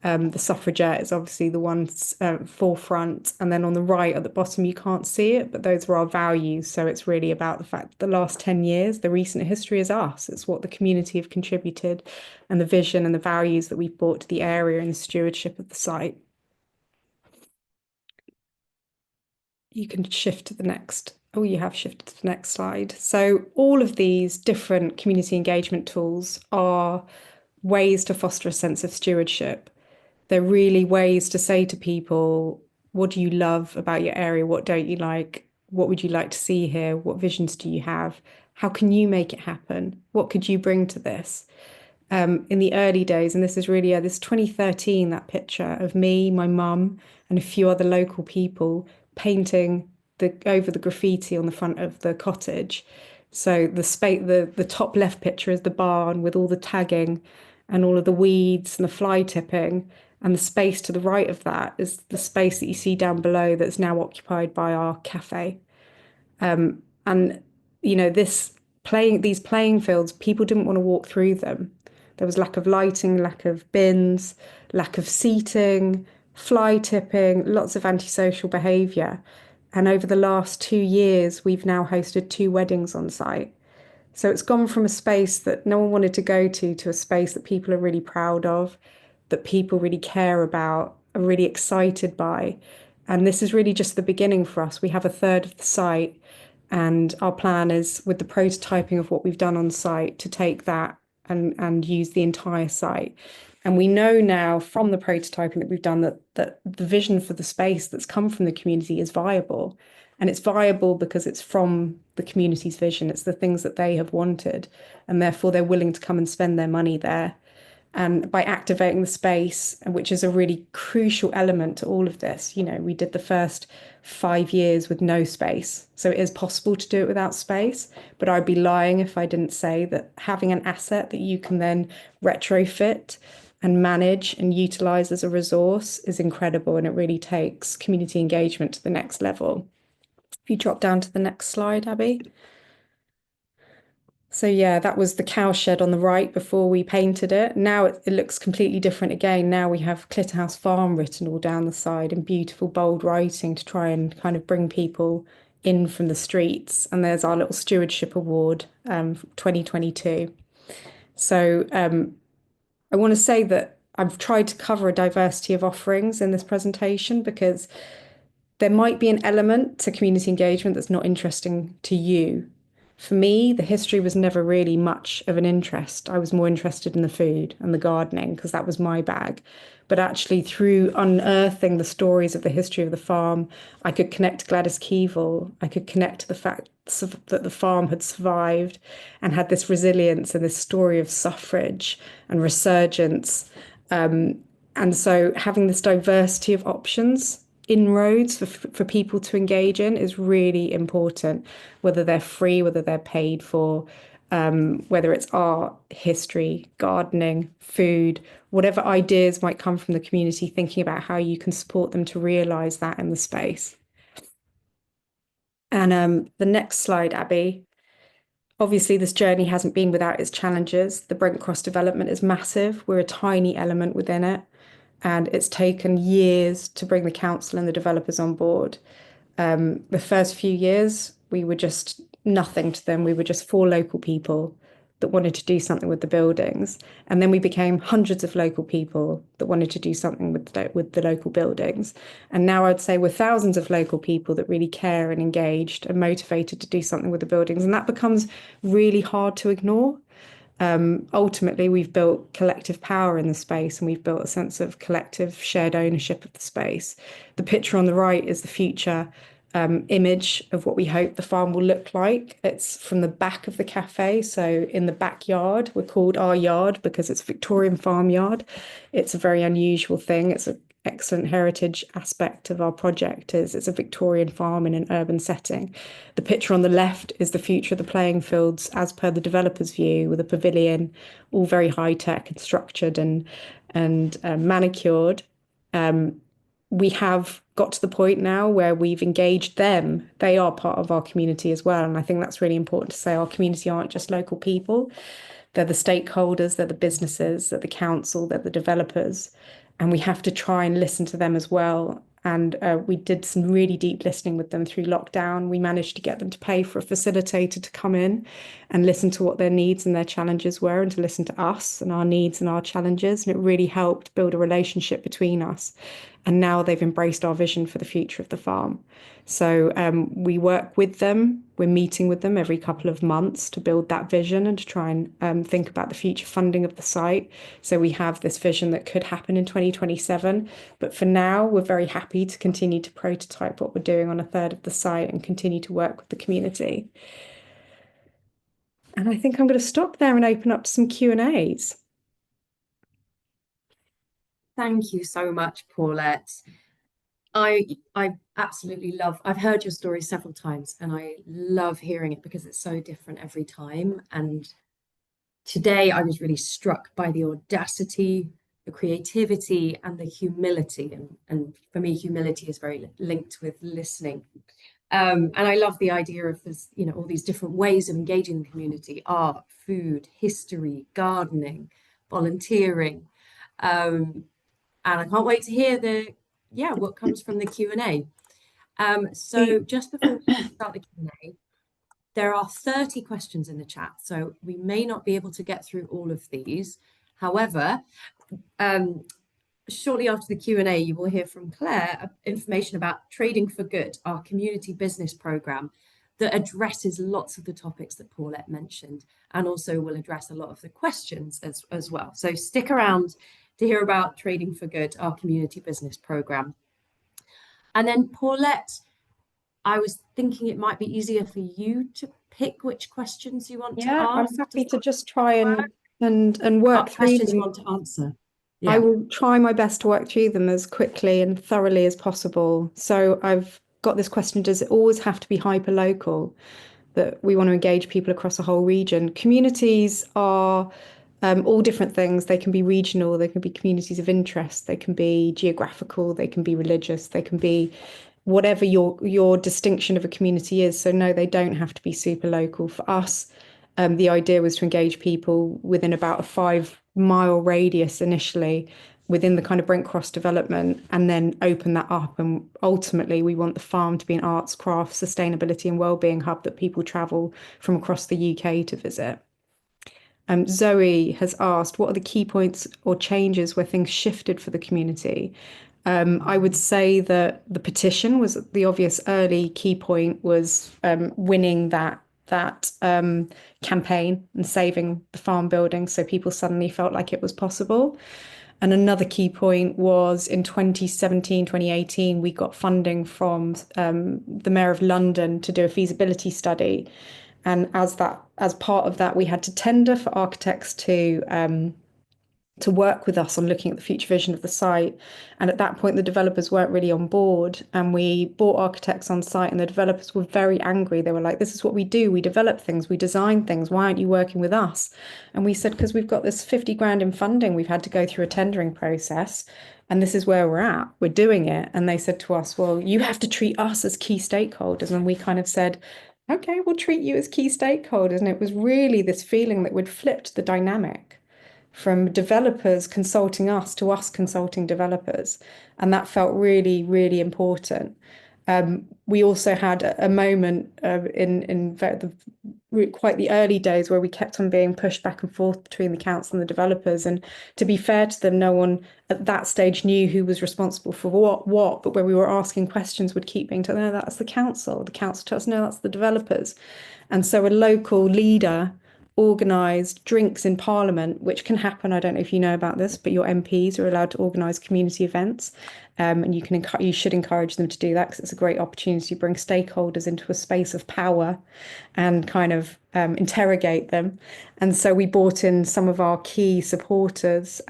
The suffragette is obviously the one forefront, and then on the right at the bottom you can't see it, but those are our values. So it's really about the fact that the last 10 years, the recent history is us. It's what the community have contributed and the vision and the values that we've brought to the area and the stewardship of the site. You can shift to the next. Oh, you have shifted to the next slide. So all of these different community engagement tools are ways to foster a sense of stewardship. They're really ways to say to people, what do you love about your area? What don't you like? What would you like to see here? What visions do you have? How can you make it happen? What could you bring to this? In the early days, and this is really this 2013, that picture of me, my mum, and a few other local people painting over the graffiti on the front of the cottage. So the top left picture is the barn with all the tagging and all of the weeds and the fly tipping. And the space to the right of that is the space that you see down below that's now occupied by our cafe. And you know, these playing fields, people didn't want to walk through them. There was lack of lighting, lack of bins, lack of seating, fly tipping, lots of antisocial behaviour. And over the last 2 years, we've now hosted 2 weddings on site. So it's gone from a space that no one wanted to go to a space that people are really proud of. that people really care about, are really excited by. And this is really just the beginning for us. We have a third of the site, and our plan is, with the prototyping of what we've done on site, to take that and use the entire site. And we know now from the prototyping that we've done that the vision for the space that's come from the community is viable. And it's viable because it's from the community's vision. It's the things that they have wanted, and therefore they're willing to come and spend their money there. And by activating the space, which is a really crucial element to all of this, we did the first 5 years with no space. So it is possible to do it without space, but I'd be lying if I didn't say that having an asset that you can then retrofit and manage and utilize as a resource is incredible. And it really takes community engagement to the next level. If you drop down to the next slide, Abby. So yeah, that was the cow shed on the right before we painted it. Now it looks completely different again. Now we have Clitterhouse Farm written all down the side in beautiful bold writing to try and kind of bring people in from the streets. And there's our little stewardship award, 2022. So I want to say that I've tried to cover a diversity of offerings in this presentation because there might be an element to community engagement that's not interesting to you. For me, the history was never really much of an interest. I was more interested in the food and the gardening because that was my bag. But actually, through unearthing the stories of the history of the farm, I could connect to Gladys Keevil. I could connect to the fact that the farm had survived and had this resilience and this story of suffrage and resurgence. And so having this diversity of options, inroads for people to engage in is really important, whether they're free, whether they're paid for, whether it's art, history, gardening, food, whatever ideas might come from the community, thinking about how you can support them to realise that in the space. And the next slide, Abby. Obviously, this journey hasn't been without its challenges. The Brent Cross development is massive. We're a tiny element within it. And it's taken years to bring the council and the developers on board. The first few years, we were just nothing to them. We were just four local people that wanted to do something with the buildings. And then we became hundreds of local people that wanted to do something with the local buildings. And now I'd say we're thousands of local people that really care and engaged and motivated to do something with the buildings. And that becomes really hard to ignore. Ultimately, we've built collective power in the space, and we've built a sense of collective shared ownership of the space. The picture on the right is the future image of what we hope the farm will look like. It's from the back of the cafe, so in the backyard. We're called Our Yard because it's a Victorian farmyard. It's a very unusual thing. It's an excellent heritage aspect of our project is it's a Victorian farm in an urban setting. The picture on the left is the future of the playing fields as per the developer's view, with a pavilion, all very high tech and structured and manicured. We have got to the point now where we've engaged them. They are part of our community as well. And I think that's really important to say. Our community aren't just local people. They're the stakeholders, they're the businesses, they're the council, they're the developers. And we have to try and listen to them as well. And we did some really deep listening with them through lockdown. We managed to get them to pay for a facilitator to come in and listen to what their needs and their challenges were, and to listen to us and our needs and our challenges. And it really helped build a relationship between us. And now they've embraced our vision for the future of the farm. So we work with them. We're meeting with them every couple of months to build that vision and to try and think about the future funding of the site. So we have this vision that could happen in 2027. But for now, we're very happy to continue to prototype what we're doing on a third of the site and continue to work with the community. And I think I'm going to stop there and open up to some Q&As. Thank you so much, Paulette. I absolutely love, I've heard your story several times and I love hearing it because it's so different every time. And today I was really struck by the audacity, the creativity, and the humility. And for me, humility is very linked with listening. And I love the idea of this, all these different ways of engaging the community: art, food, history, gardening, volunteering. And I can't wait to hear what comes from the Q&A. So just before we start the Q&A, there are 30 questions in the chat, so we may not be able to get through all of these. However, shortly after the Q&A, you will hear from Claire information about Trading for Good, our community business program that addresses lots of the topics that Paulette mentioned, and also will address a lot of the questions as well. So stick around to hear about Trading for Good, our community business program. And then Paulette, I was thinking it might be easier for you to pick which questions you want to Yeah, I'm ask. happy to just try and work through Questions you them. want to answer? I Yeah. will try my best to work through them as quickly and thoroughly as possible. So I've got this question, does it always have to be hyper local? That we want to engage people across the whole region. Communities are all different things. They can be regional, they can be communities of interest, they can be geographical, they can be religious, they can be whatever your distinction of a community is. So no, they don't have to be super local. For us, the idea was to engage people within about a 5 mile radius initially within the kind of Brent Cross development and then open that up. And ultimately, we want the farm to be an arts, crafts, sustainability and wellbeing hub that people travel from across the UK to visit. Zoe has asked, what are the key points or changes where things shifted for the community? I would say that the petition was the obvious early key point was winning that campaign and saving the farm building, so people suddenly felt like it was possible. And another key point was in 2017, 2018, we got funding from the Mayor of London to do a feasibility study. And as part of that, we had to tender for architects to work with us on looking at the future vision of the site. And at that point, the developers weren't really on board. And we brought architects on site, and the developers were very angry. They were like, this is what we do. We develop things, we design things. Why aren't you working with us? And we said, because we've got this 50 grand in funding, we've had to go through a tendering process. And this is where we're at. We're doing it. And they said to us, well, you have to treat us as key stakeholders. And we kind of said, okay, we'll treat you as key stakeholders. And it was really this feeling that we'd flipped the dynamic from developers consulting us to us consulting developers. And that felt really, really important. We also had a moment in quite the early days where we kept on being pushed back and forth between the council and the developers. And to be fair to them, no one at that stage knew who was responsible for what. But when we were asking questions, would keep being told, no, that's the council. The council tells us, no, that's the developers. And so a local leader organised drinks in Parliament, which can happen. I don't know if you know about this, but your MPs are allowed to organise community events, and you should encourage them to do that because it's a great opportunity to bring stakeholders into a space of power and kind of interrogate them. And so we brought in some of our key supporters,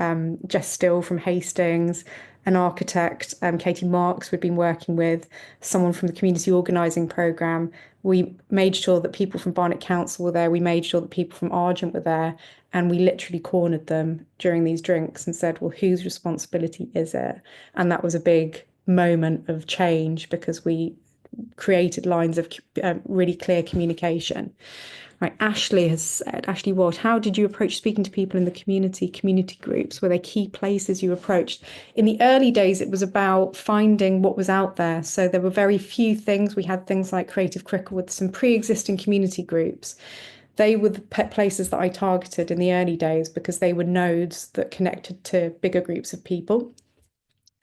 Jess Still from Hastings, an architect, Katie Marks, we'd been working with, someone from the community organising programme. We made sure that people from Barnet Council were there. We made sure that people from Argent were there. And we literally cornered them during these drinks and said, well, whose responsibility is it? And that was a big moment of change because we created lines of really clear communication. Right, Ashley has said, Ashley Ward, how did you approach speaking to people in the community groups? Were there key places you approached? In the early days, it was about finding what was out there. So there were very few things. We had things like Creative Crickle with some pre-existing community groups. They were the places that I targeted in the early days because they were nodes that connected to bigger groups of people.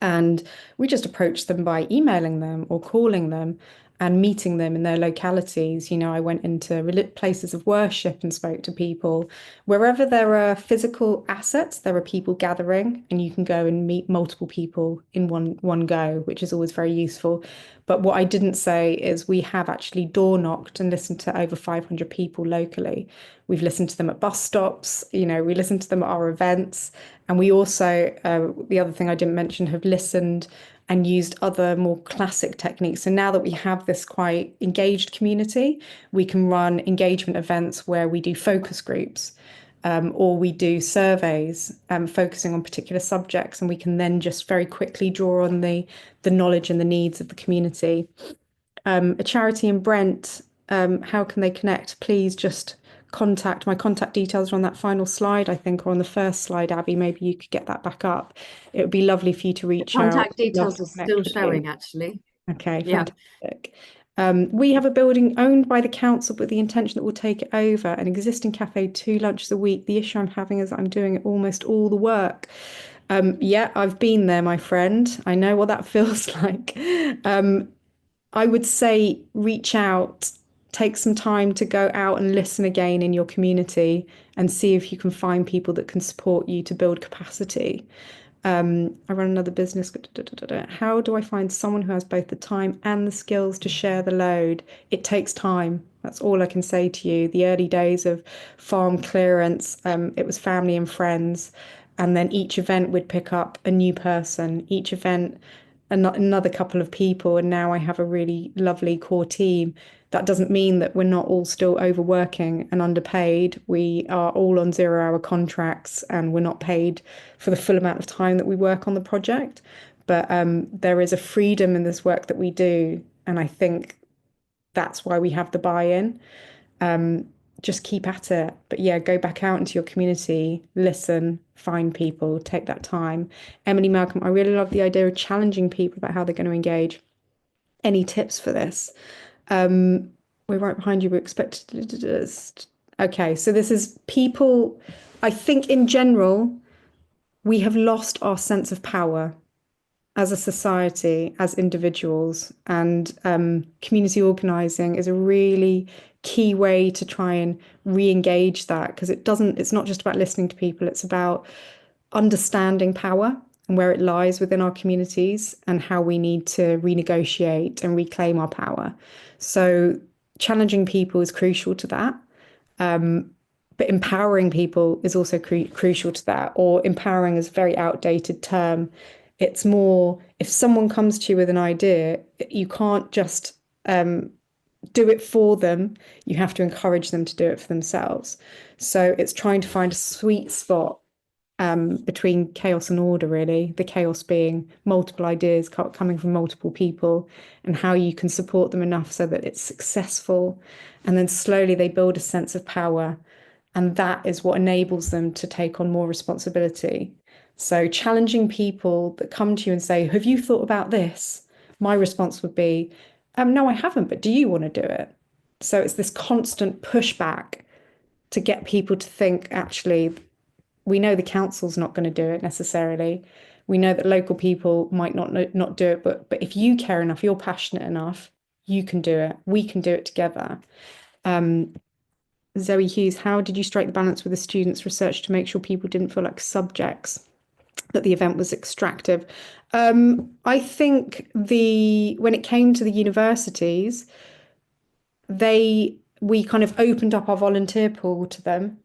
And we just approached them by emailing them or calling them and meeting them in their localities. I went into places of worship and spoke to people. Wherever there are physical assets, there are people gathering, and you can go and meet multiple people in one go, which is always very useful. But what I didn't say is we have actually door knocked and listened to over 500 people locally. We've listened to them at bus stops, we listened to them at our events. And we also, the other thing I didn't mention, have listened and used other more classic techniques. So now that we have this quite engaged community, we can run engagement events where we do focus groups, or we do surveys focusing on particular subjects, and we can then just very quickly draw on the knowledge and the needs of the community. A charity in Brent, how can they connect? Please just contact. My contact details are on that final slide, I think, or on the first slide, Abby. Maybe you could get that back up. It would be lovely for you to reach out. Contact details are still showing, actually. Okay, Yeah. fantastic. We have a building owned by the council with the intention that we'll take it over, an existing cafe, 2 lunches a week. The issue I'm having is I'm doing almost all the work. Yeah, I've been there, my friend. I know what that feels like. Um, I would say reach out, take some time to go out and listen again in your community and see if you can find people that can support you to build capacity. I run another business. How do I find someone who has both the time and the skills to share the load? It takes time. That's all I can say to you. The early days of farm clearance, it was family and friends. And then each event would pick up a new person, each event, another couple of people. And now I have a really lovely core team. That doesn't mean that we're not all still overworking and underpaid. We are all on 0 hour contracts and we're not paid for the full amount of time that we work on the project. But there is a freedom in this work that we do. And I think that's why we have the buy-in. Just keep at it. But yeah, go back out into your community, listen, find people, take that time. Emily Malcolm, I really love the idea of challenging people about how they're going to engage. Any tips for this? We're right behind you. We're expected to. Okay, so this is people. I think in general, we have lost our sense of power as a society, as individuals, and community organizing is a really key way to try and re-engage that because it's not just about listening to people, it's about understanding power and where it lies within our communities and how we need to renegotiate and reclaim our power. So challenging people is crucial to that. But empowering people is also crucial to that, or empowering is a very outdated term. It's more if someone comes to you with an idea, you can't just do it for them. You have to encourage them to do it for themselves. So it's trying to find a sweet spot between chaos and order, really. The chaos being multiple ideas coming from multiple people and how you can support them enough so that it's successful. And then slowly they build a sense of power. And that is what enables them to take on more responsibility. So challenging people that come to you and say, have you thought about this? My response would be, no, I haven't, but do you want to do it? So it's this constant pushback to get people to think, actually, we know the council's not going to do it necessarily. We know that local people might not do it, but if you care enough, you're passionate enough, you can do it. We can do it together. Zoe Hughes, how did you strike the balance with the students' research to make sure people didn't feel like subjects, that the event was extractive? I think when it came to the universities, we kind of opened up our volunteer pool to them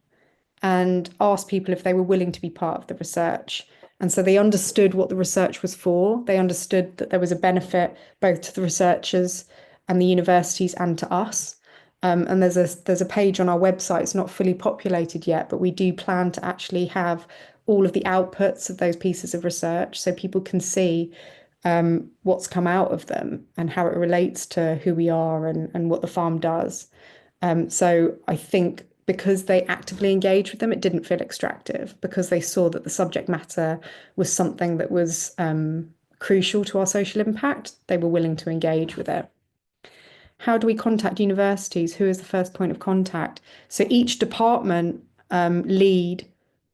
and asked people if they were willing to be part of the research. And so they understood what the research was for. They understood that there was a benefit both to the researchers and the universities and to us. And there's a page on our website. It's not fully populated yet, but we do plan to actually have all of the outputs of those pieces of research so people can see what's come out of them and how it relates to who we are and what the farm does. So I think because they actively engaged with them, it didn't feel extractive because they saw that the subject matter was something that was crucial to our social impact. They were willing to engage with it. How do we contact universities? Who is the first point of contact? So each department lead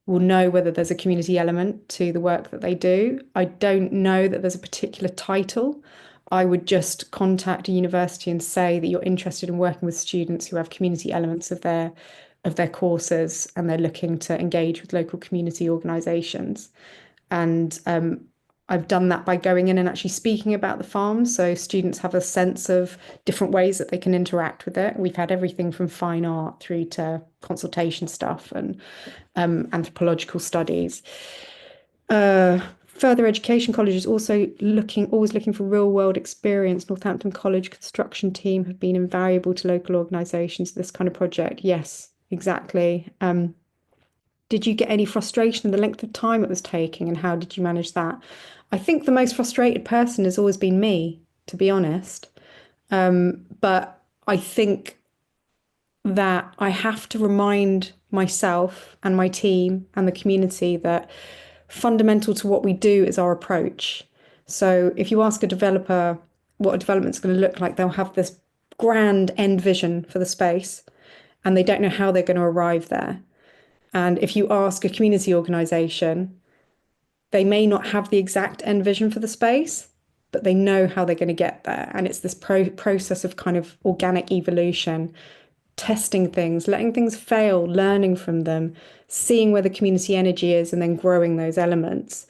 will know whether there's a community element to the work that they do. I don't know that there's a particular title. I would just contact a university and say that you're interested in working with students who have community elements of their courses and they're looking to engage with local community organisations. And I've done that by going in and actually speaking about the farm. So students have a sense of different ways that they can interact with it. We've had everything from fine art through to consultation stuff and anthropological studies. Further education colleges also always looking for real world experience. Northampton College construction team have been invaluable to local organisations. This kind of project, yes, exactly. Did you get any frustration in the length of time it was taking, and how did you manage that? I think the most frustrated person has always been me, to be honest. But I think that I have to remind myself and my team and the community that fundamental to what we do is our approach. So if you ask a developer what a development's going to look like, they'll have this grand end vision for the space and they don't know how they're going to arrive there. And if you ask a community organisation, They may not have the exact end vision for the space, but they know how they're going to get there. And it's this process of kind of organic evolution, testing things, letting things fail, learning from them, seeing where the community energy is, and then growing those elements.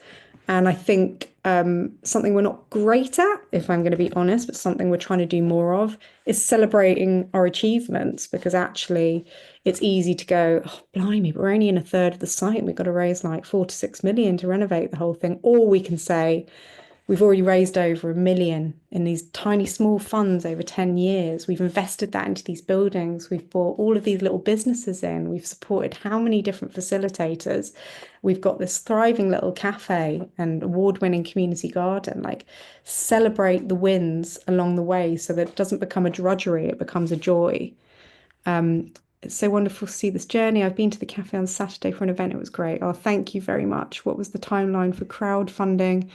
And I think something we're not great at, if I'm going to be honest, but something we're trying to do more of is celebrating our achievements, because actually it's easy to go, oh, blimey, but we're only in a third of the site and we've got to raise like 4 to 6 million to renovate the whole thing. Or we can say, we've already raised over 1 million in these tiny, small funds over 10 years. We've invested that into these buildings. We've brought all of these little businesses in. We've supported how many different facilitators. We've got this thriving little cafe and award-winning community garden. Like, celebrate the wins along the way so that it doesn't become a drudgery, it becomes a joy. It's so wonderful to see this journey. I've been to the cafe on Saturday for an event. It was great. Oh, thank you very much. What was the timeline for crowdfunding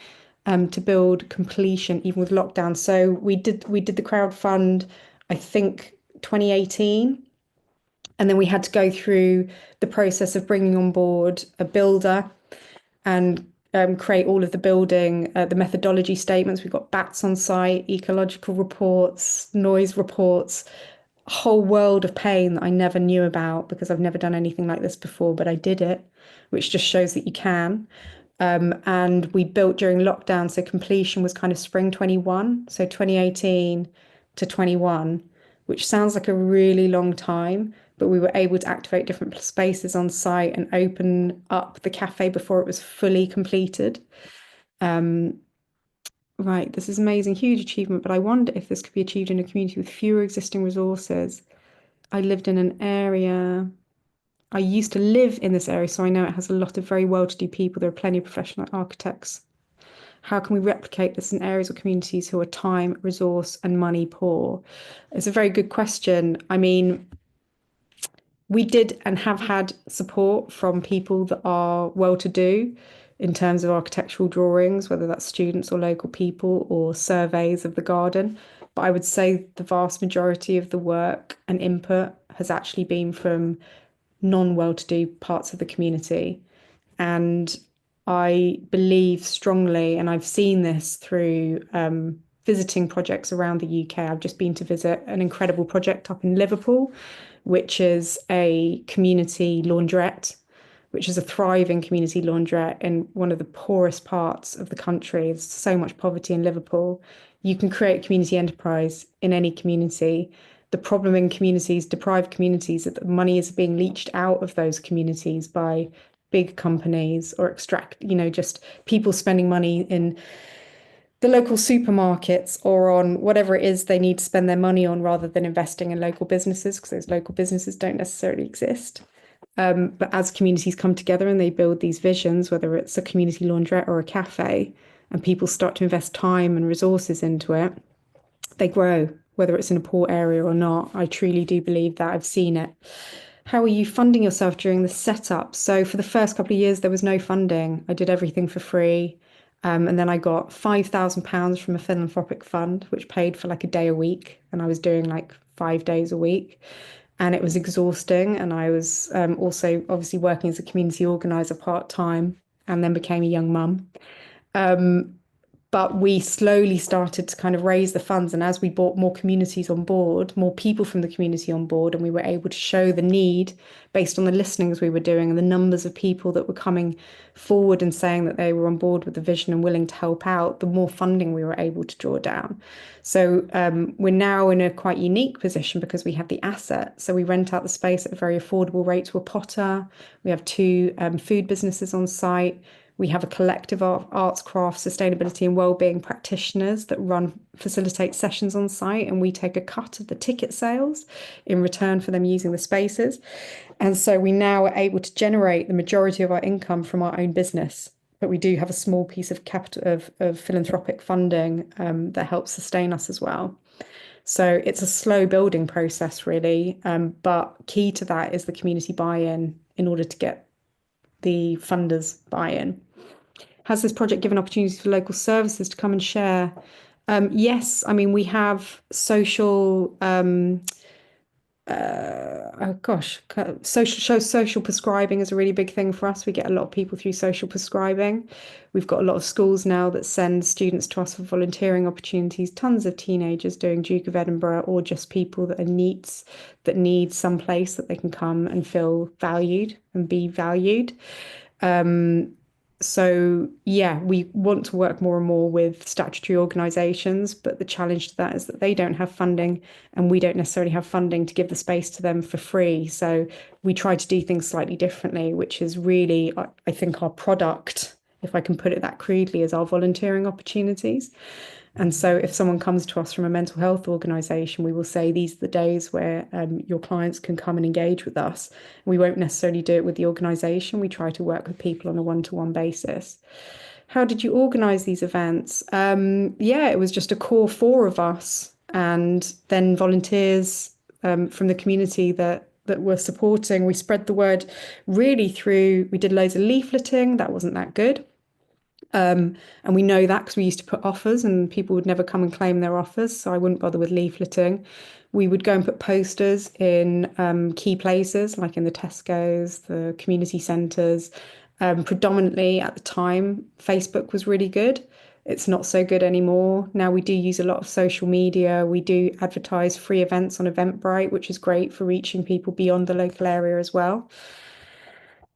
to build completion, even with lockdown? So we did the crowdfund, I think 2018, and then we had to go through the process of bringing on board a builder and create all of the building, the methodology statements. We've got bats on site, ecological reports, noise reports, a whole world of pain that I never knew about because I've never done anything like this before, but I did it, which just shows that you can. And we built during lockdown, so completion was kind of spring 21, so 2018 to 21, which sounds like a really long time, but we were able to activate different spaces on site and open up the cafe before it was fully completed. Right, this is amazing, huge achievement, but I wonder if this could be achieved in a community with fewer existing resources. I lived in an area, I used to live in this area, so I know it has a lot of very well-to-do people. There are plenty of professional architects. How can we replicate this in areas or communities who are time, resource, and money poor? It's a very good question. I mean, we did and have had support from people that are well-to-do in terms of architectural drawings, whether that's students or local people or surveys of the garden. But I would say the vast majority of the work and input has actually been from non-well-to-do parts of the community. And I believe strongly, and I've seen this through visiting projects around the UK. I've just been to visit an incredible project up in Liverpool, which is a community laundrette, which is a thriving community laundrette in one of the poorest parts of the country. There's so much poverty in Liverpool. You can create community enterprise in any community. The problem in communities, deprived communities, is that money is being leached out of those communities by big companies or just people spending money in the local supermarkets or on whatever it is they need to spend their money on rather than investing in local businesses, because those local businesses don't necessarily exist. But as communities come together and they build these visions, whether it's a community laundrette or a cafe, and people start to invest time and resources into it, they grow, whether it's in a poor area or not. I truly do believe that. I've seen it. How are you funding yourself during the setup? So for the first couple of years, there was no funding. I did everything for free. And then I got £5,000 from a philanthropic fund, which paid for like a day a week. And I was doing like 5 days a week. And it was exhausting. And I was also obviously working as a community organizer part-time and then became a young mum. But we slowly started to kind of raise the funds. And as we brought more communities on board, more people from the community on board, and we were able to show the need based on the listenings we were doing and the numbers of people that were coming forward and saying that they were on board with the vision and willing to help out, the more funding we were able to draw down. So we're now in a quite unique position because we have the asset. So we rent out the space at a very affordable rate to a potter. We have two food businesses on site. We have a collective of arts, crafts, sustainability and wellbeing practitioners that facilitate sessions on site, and we take a cut of the ticket sales in return for them using the spaces. And so we now are able to generate the majority of our income from our own business, but we do have a small piece of capital of philanthropic funding that helps sustain us as well. So it's a slow building process, really, but key to that is the community buy-in in order to get the funders buy-in. Has this project given opportunities for local services to come and share? Yes, I mean, we have social oh gosh, social prescribing is a really big thing for us. We get a lot of people through social prescribing. We've got a lot of schools now that send students to us for volunteering opportunities. Tons of teenagers doing Duke of Edinburgh, or just people that are NEETs that need some place that they can come and feel valued and be valued. So yeah, we want to work more and more with statutory organisations, but the challenge to that is that they don't have funding and we don't necessarily have funding to give the space to them for free. So we try to do things slightly differently, which is really, I think, our product, if I can put it that crudely, is our volunteering opportunities. And so if someone comes to us from a mental health organisation, we will say these are the days where your clients can come and engage with us. We won't necessarily do it with the organisation. We try to work with people on a one-to-one basis. How did you organise these events? Yeah, it was just a core four of us, and then volunteers from the community that were supporting. We spread the word really through. We did loads of leafleting. That wasn't that good. And we know that because we used to put offers and people would never come and claim their offers. So I wouldn't bother with leafleting. We would go and put posters in key places, like in the Tesco's, the community centres. Predominantly at the time, Facebook was really good. It's not so good anymore. Now we do use a lot of social media. We do advertise free events on Eventbrite, which is great for reaching people beyond the local area as well.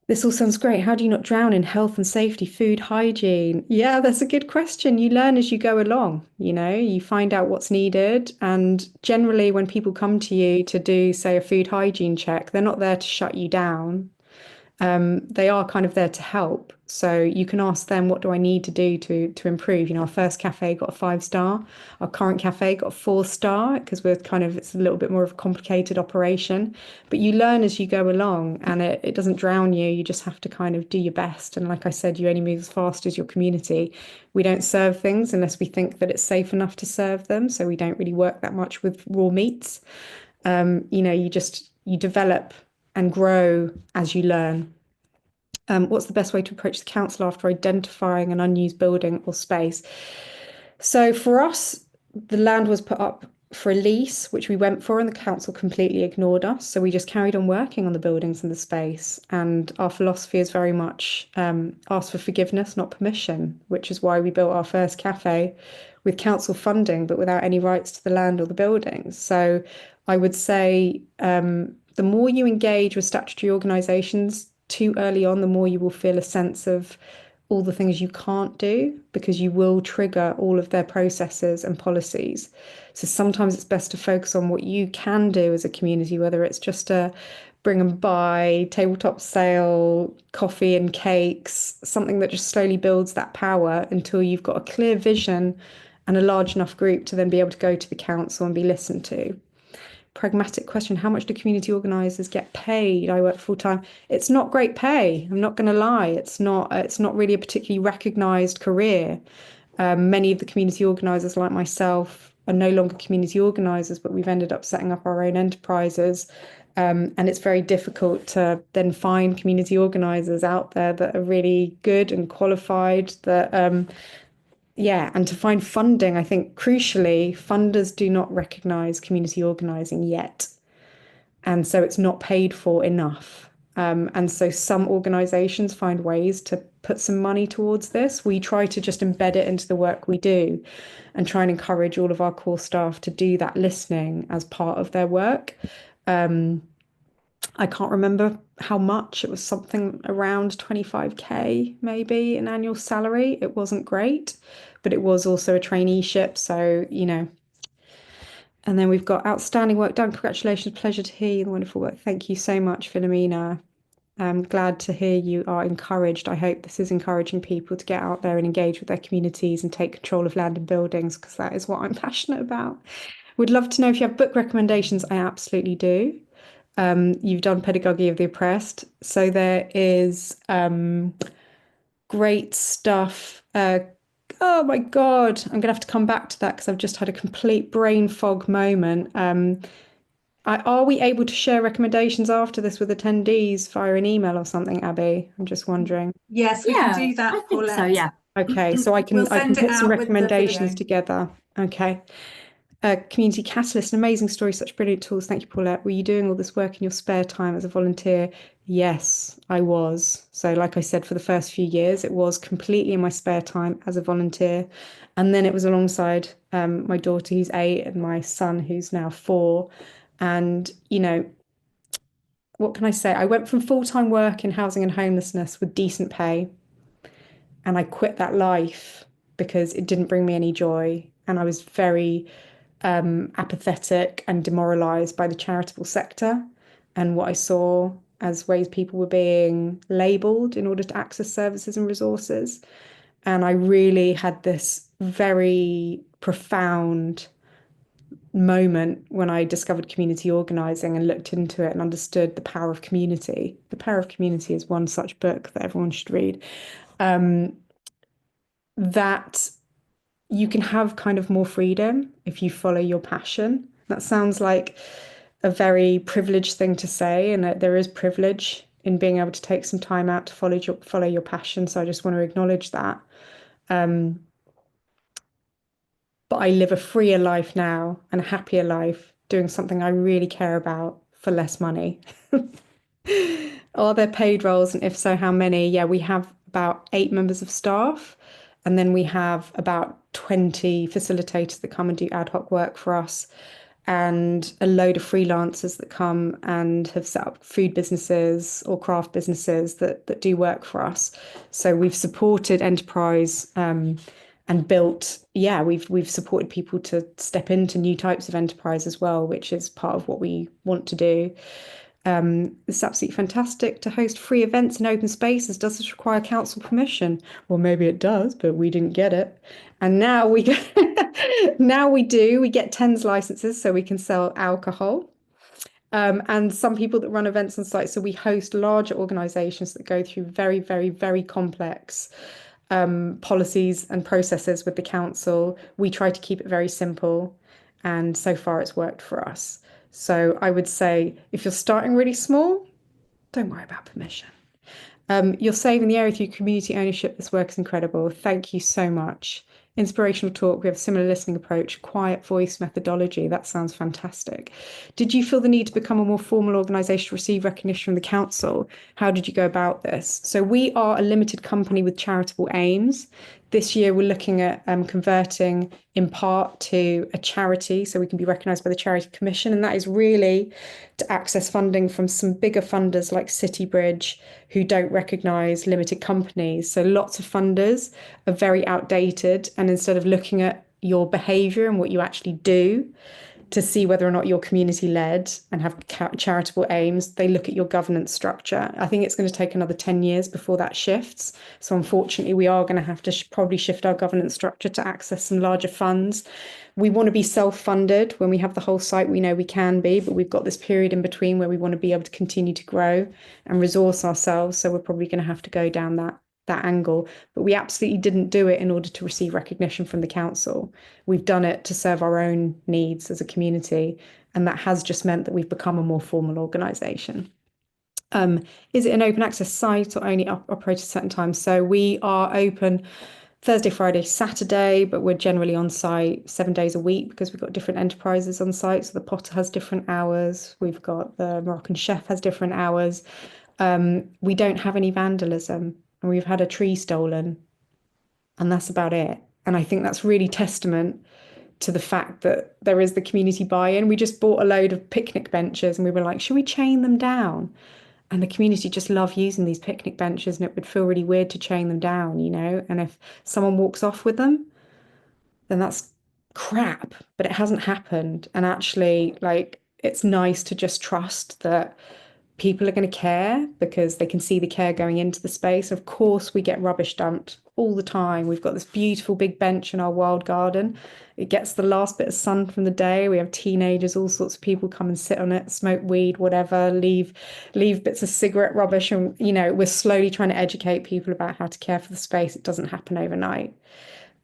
This all sounds great. How do you not drown in health and safety, food hygiene? Yeah, that's a good question. You learn as you go along, you find out what's needed. And generally, when people come to you to do, say, a food hygiene check, they're not there to shut you down. They are kind of there to help. So you can ask them, what do I need to do to improve? Our first cafe got a 5-star. Our current cafe got a 4-star because it's a little bit more of a complicated operation. But you learn as you go along, and it doesn't drown you. You just have to kind of do your best. And like I said, you only move as fast as your community. We don't serve things unless we think that it's safe enough to serve them. So we don't really work that much with raw meats. You develop and grow as you learn. What's the best way to approach the council after identifying an unused building or space? So for us, the land was put up for a lease, which we went for, and the council completely ignored us. So we just carried on working on the buildings and the space. And our philosophy is very much ask for forgiveness, not permission, which is why we built our first cafe with council funding, but without any rights to the land or the buildings. So I would say the more you engage with statutory organisations too early on, the more you will feel a sense of all the things you can't do, because you will trigger all of their processes and policies. So sometimes it's best to focus on what you can do as a community, whether it's just a bring and buy, tabletop sale, coffee and cakes, something that just slowly builds that power until you've got a clear vision and a large enough group to then be able to go to the council and be listened to. Pragmatic question: how much do community organisers get paid? I work full time. It's not great pay. I'm not going to lie. It's not really a particularly recognised career. Many of the community organisers, like myself, are no longer community organisers, but we've ended up setting up our own enterprises. And it's very difficult to then find community organisers out there that are really good and qualified, and to find funding. I think crucially, funders do not recognise community organising yet. And so it's not paid for enough. And so some organisations find ways to put some money towards this. We try to just embed it into the work we do and try and encourage all of our core staff to do that listening as part of their work. I can't remember how much. It was something around 25k maybe an annual salary. It wasn't great, but it was also a traineeship. So, and then we've got outstanding work done. Congratulations. Pleasure to hear you. The wonderful work. Thank you so much, Philomena. I'm glad to hear you are encouraged. I hope this is encouraging people to get out there and engage with their communities and take control of land and buildings, because that is what I'm passionate about. Would love to know if you have book recommendations. I absolutely do. You've done Pedagogy of the Oppressed. So there is great stuff. Oh my God, I'm going to have to come back to that because I've just had a complete brain fog moment. Are we able to share recommendations after this with attendees via an email or something, Abby? I'm just wondering. Yes, we can do that, I think so, Paulette. yeah. Okay, so I can We'll send it put some out with the recommendations video. together. Okay. A community catalyst, an amazing story, such brilliant tools. Thank you, Paulette. Were you doing all this work in your spare time as a volunteer? Yes, I was. So, like I said, for the first few years, it was completely in my spare time as a volunteer. And then it was alongside my daughter, who's 8, and my son, who's now 4. And, what can I say? I went from full-time work in housing and homelessness with decent pay, and I quit that life because it didn't bring me any joy. And I was very apathetic and demoralized by the charitable sector and what I saw as ways people were being labeled in order to access services and resources. And I really had this very profound moment when I discovered community organizing and looked into it and understood the power of community. The Power of Community is one such book that everyone should read. That you can have kind of more freedom if you follow your passion. That sounds like a very privileged thing to say, and that there is privilege in being able to take some time out to follow your passion. So I just want to acknowledge that. But I live a freer life now and a happier life doing something I really care about for less money. Are there paid roles? And if so, how many? Yeah, we have about 8 members of staff. And then we have about 20 facilitators that come and do ad hoc work for us, and a load of freelancers that come and have set up food businesses or craft businesses that do work for us. So we've supported enterprise and built, yeah, we've supported people to step into new types of enterprise as well, which is part of what we want to do. It's absolutely fantastic to host free events in open spaces. Does this require council permission? Well, maybe it does, but we didn't get it. And now we now we do. We get TENS licenses so we can sell alcohol. And some people that run events on site. So we host larger organizations that go through very, very, very complex policies and processes with the council. We try to keep it very simple, and so far it's worked for us. So I would say if you're starting really small, don't worry about permission. You're saving the area through community ownership. This work is incredible. Thank you so much. Inspirational talk. We have a similar listening approach, quiet voice methodology. That sounds fantastic. Did you feel the need to become a more formal organisation to receive recognition from the council? How did you go about this? So we are a limited company with charitable aims. This year, we're looking at converting in part to a charity so we can be recognised by the Charity Commission. And that is really to access funding from some bigger funders like Citybridge, who don't recognise limited companies. So lots of funders are very outdated. And instead of looking at your behaviour and what you actually do to see whether or not you're community led and have charitable aims, they look at your governance structure. I think it's going to take another 10 years before that shifts. So unfortunately, we are going to have to probably shift our governance structure to access some larger funds. We want to be self-funded. When we have the whole site, we know we can be, but we've got this period in between where we want to be able to continue to grow and resource ourselves. So we're probably going to have to go down that angle, but we absolutely didn't do it in order to receive recognition from the council. We've done it to serve our own needs as a community, and that has just meant that we've become a more formal organisation. Is it an open access site or only operate at certain times? So we are open Thursday, Friday, Saturday, but we're generally on site 7 days a week because we've got different enterprises on site. So the Potter has different hours. We've got the Moroccan Chef has different hours. We don't have any vandalism, and we've had a tree stolen, and that's about it. And I think that's really testament to the fact that there is the community buy-in. We just bought a load of picnic benches and we were like, should we chain them down? And the community just love using these picnic benches, and it would feel really weird to chain them down, And if someone walks off with them, then that's crap, but it hasn't happened. And actually, it's nice to just trust that people are going to care because they can see the care going into the space. Of course, we get rubbish dumped all the time. We've got this beautiful big bench in our wild garden. It gets the last bit of sun from the day. We have teenagers, all sorts of people come and sit on it, smoke weed, whatever, leave bits of cigarette rubbish. And, we're slowly trying to educate people about how to care for the space. It doesn't happen overnight.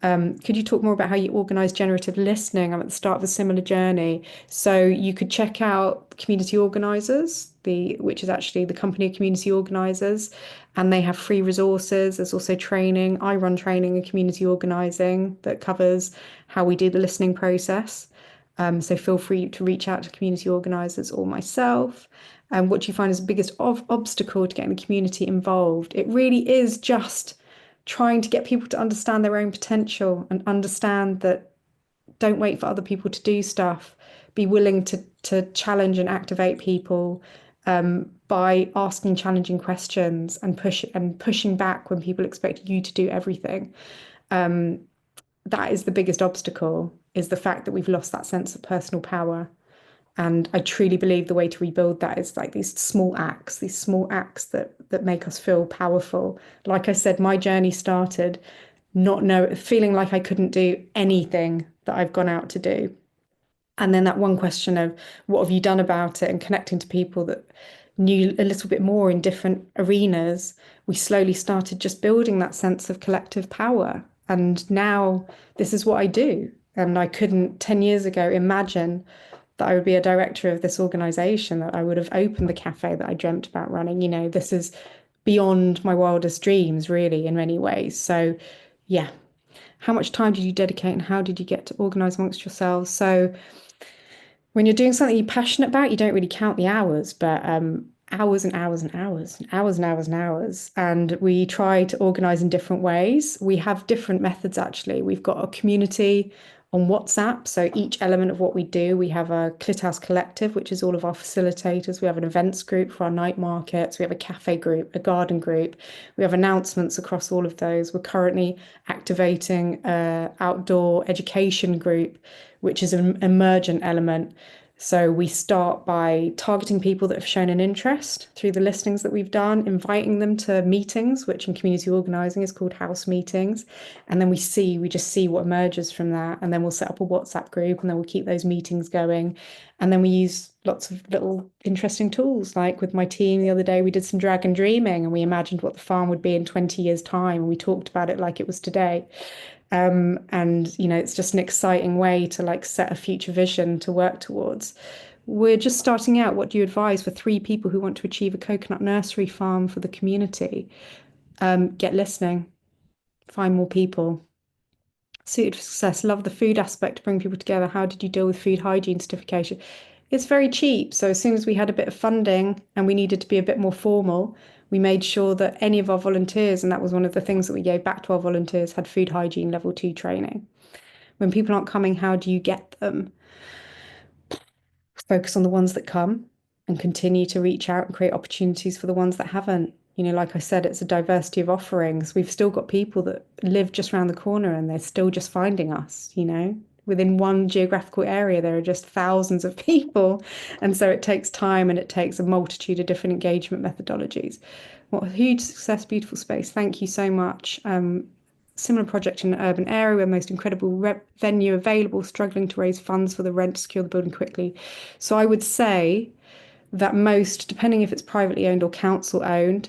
Could you talk more about how you organise generative listening? I'm at the start of a similar journey. So you could check out Community Organisers, which is actually the company of community organisers, and they have free resources. There's also training. I run training in community organising that covers how we do the listening process. So feel free to reach out to community organisers or myself. And what do you find is the biggest obstacle to getting the community involved? It really is just trying to get people to understand their own potential and understand that don't wait for other people to do stuff. Be willing to challenge and activate people by asking challenging questions and pushing back when people expect you to do everything. That is the biggest obstacle, is the fact that we've lost that sense of personal power. And I truly believe the way to rebuild that is like these small acts that make us feel powerful. Like I said, my journey started feeling like I couldn't do anything that I've gone out to do. And then that one question of what have you done about it, and connecting to people that knew a little bit more in different arenas, we slowly started just building that sense of collective power. And now this is what I do. And I couldn't 10 years ago imagine that I would be a director of this organization, that I would have opened the cafe that I dreamt about running. This is beyond my wildest dreams, really, in many ways. So, yeah. How much time did you dedicate and how did you get to organize amongst yourselves? So, when you're doing something you're passionate about, you don't really count the hours, but hours and hours and hours and hours and hours and hours. And we try to organize in different ways. We have different methods, actually. We've got a community on WhatsApp. So each element of what we do, we have a Clitterhouse Collective, which is all of our facilitators. We have an events group for our night markets. We have a cafe group, a garden group. We have announcements across all of those. We're currently activating an outdoor education group, which is an emergent element. So we start by targeting people that have shown an interest through the listings that we've done, inviting them to meetings, which in community organising is called house meetings. And then we just see what emerges from that. And then we'll set up a WhatsApp group and then we'll keep those meetings going. And then we use lots of little interesting tools. Like with my team the other day, we did some dragon dreaming and we imagined what the farm would be in 20 years' time. And we talked about it like it was today. And it's just an exciting way to like set a future vision to work towards. We're just starting out. What do you advise for 3 people who want to achieve a coconut nursery farm for the community? Get listening, find more people. Suited for success. Love the food aspect to bring people together. How did you deal with food hygiene certification? It's very cheap. So as soon as we had a bit of funding and we needed to be a bit more formal, we made sure that any of our volunteers, and that was one of the things that we gave back to our volunteers, had food hygiene level 2 training. When people aren't coming, how do you get them? Focus on the ones that come and continue to reach out and create opportunities for the ones that haven't. Like I said, it's a diversity of offerings. We've still got people that live just around the corner and they're still just finding us. Within one geographical area, there are just thousands of people. And so it takes time and it takes a multitude of different engagement methodologies. What a huge success, beautiful space. Thank you so much. Similar project in an urban area where most incredible venue available, struggling to raise funds for the rent to secure the building quickly. So I would say that most, depending if it's privately owned or council owned,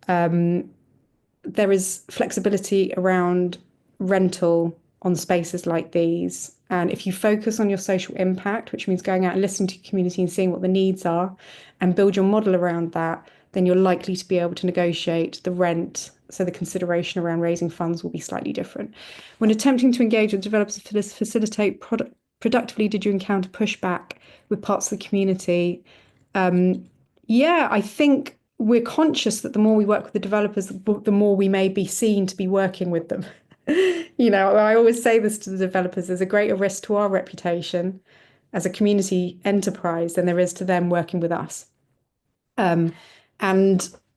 there is flexibility around rental on spaces like these. And if you focus on your social impact, which means going out and listening to your community and seeing what the needs are and build your model around that, then you're likely to be able to negotiate the rent. So the consideration around raising funds will be slightly different. When attempting to engage with developers to facilitate productively, did you encounter pushback with parts of the community? Yeah, I think we're conscious that the more we work with the developers, the more we may be seen to be working with them. I always say this to the developers, there's a greater risk to our reputation as a community enterprise than there is to them working with us. And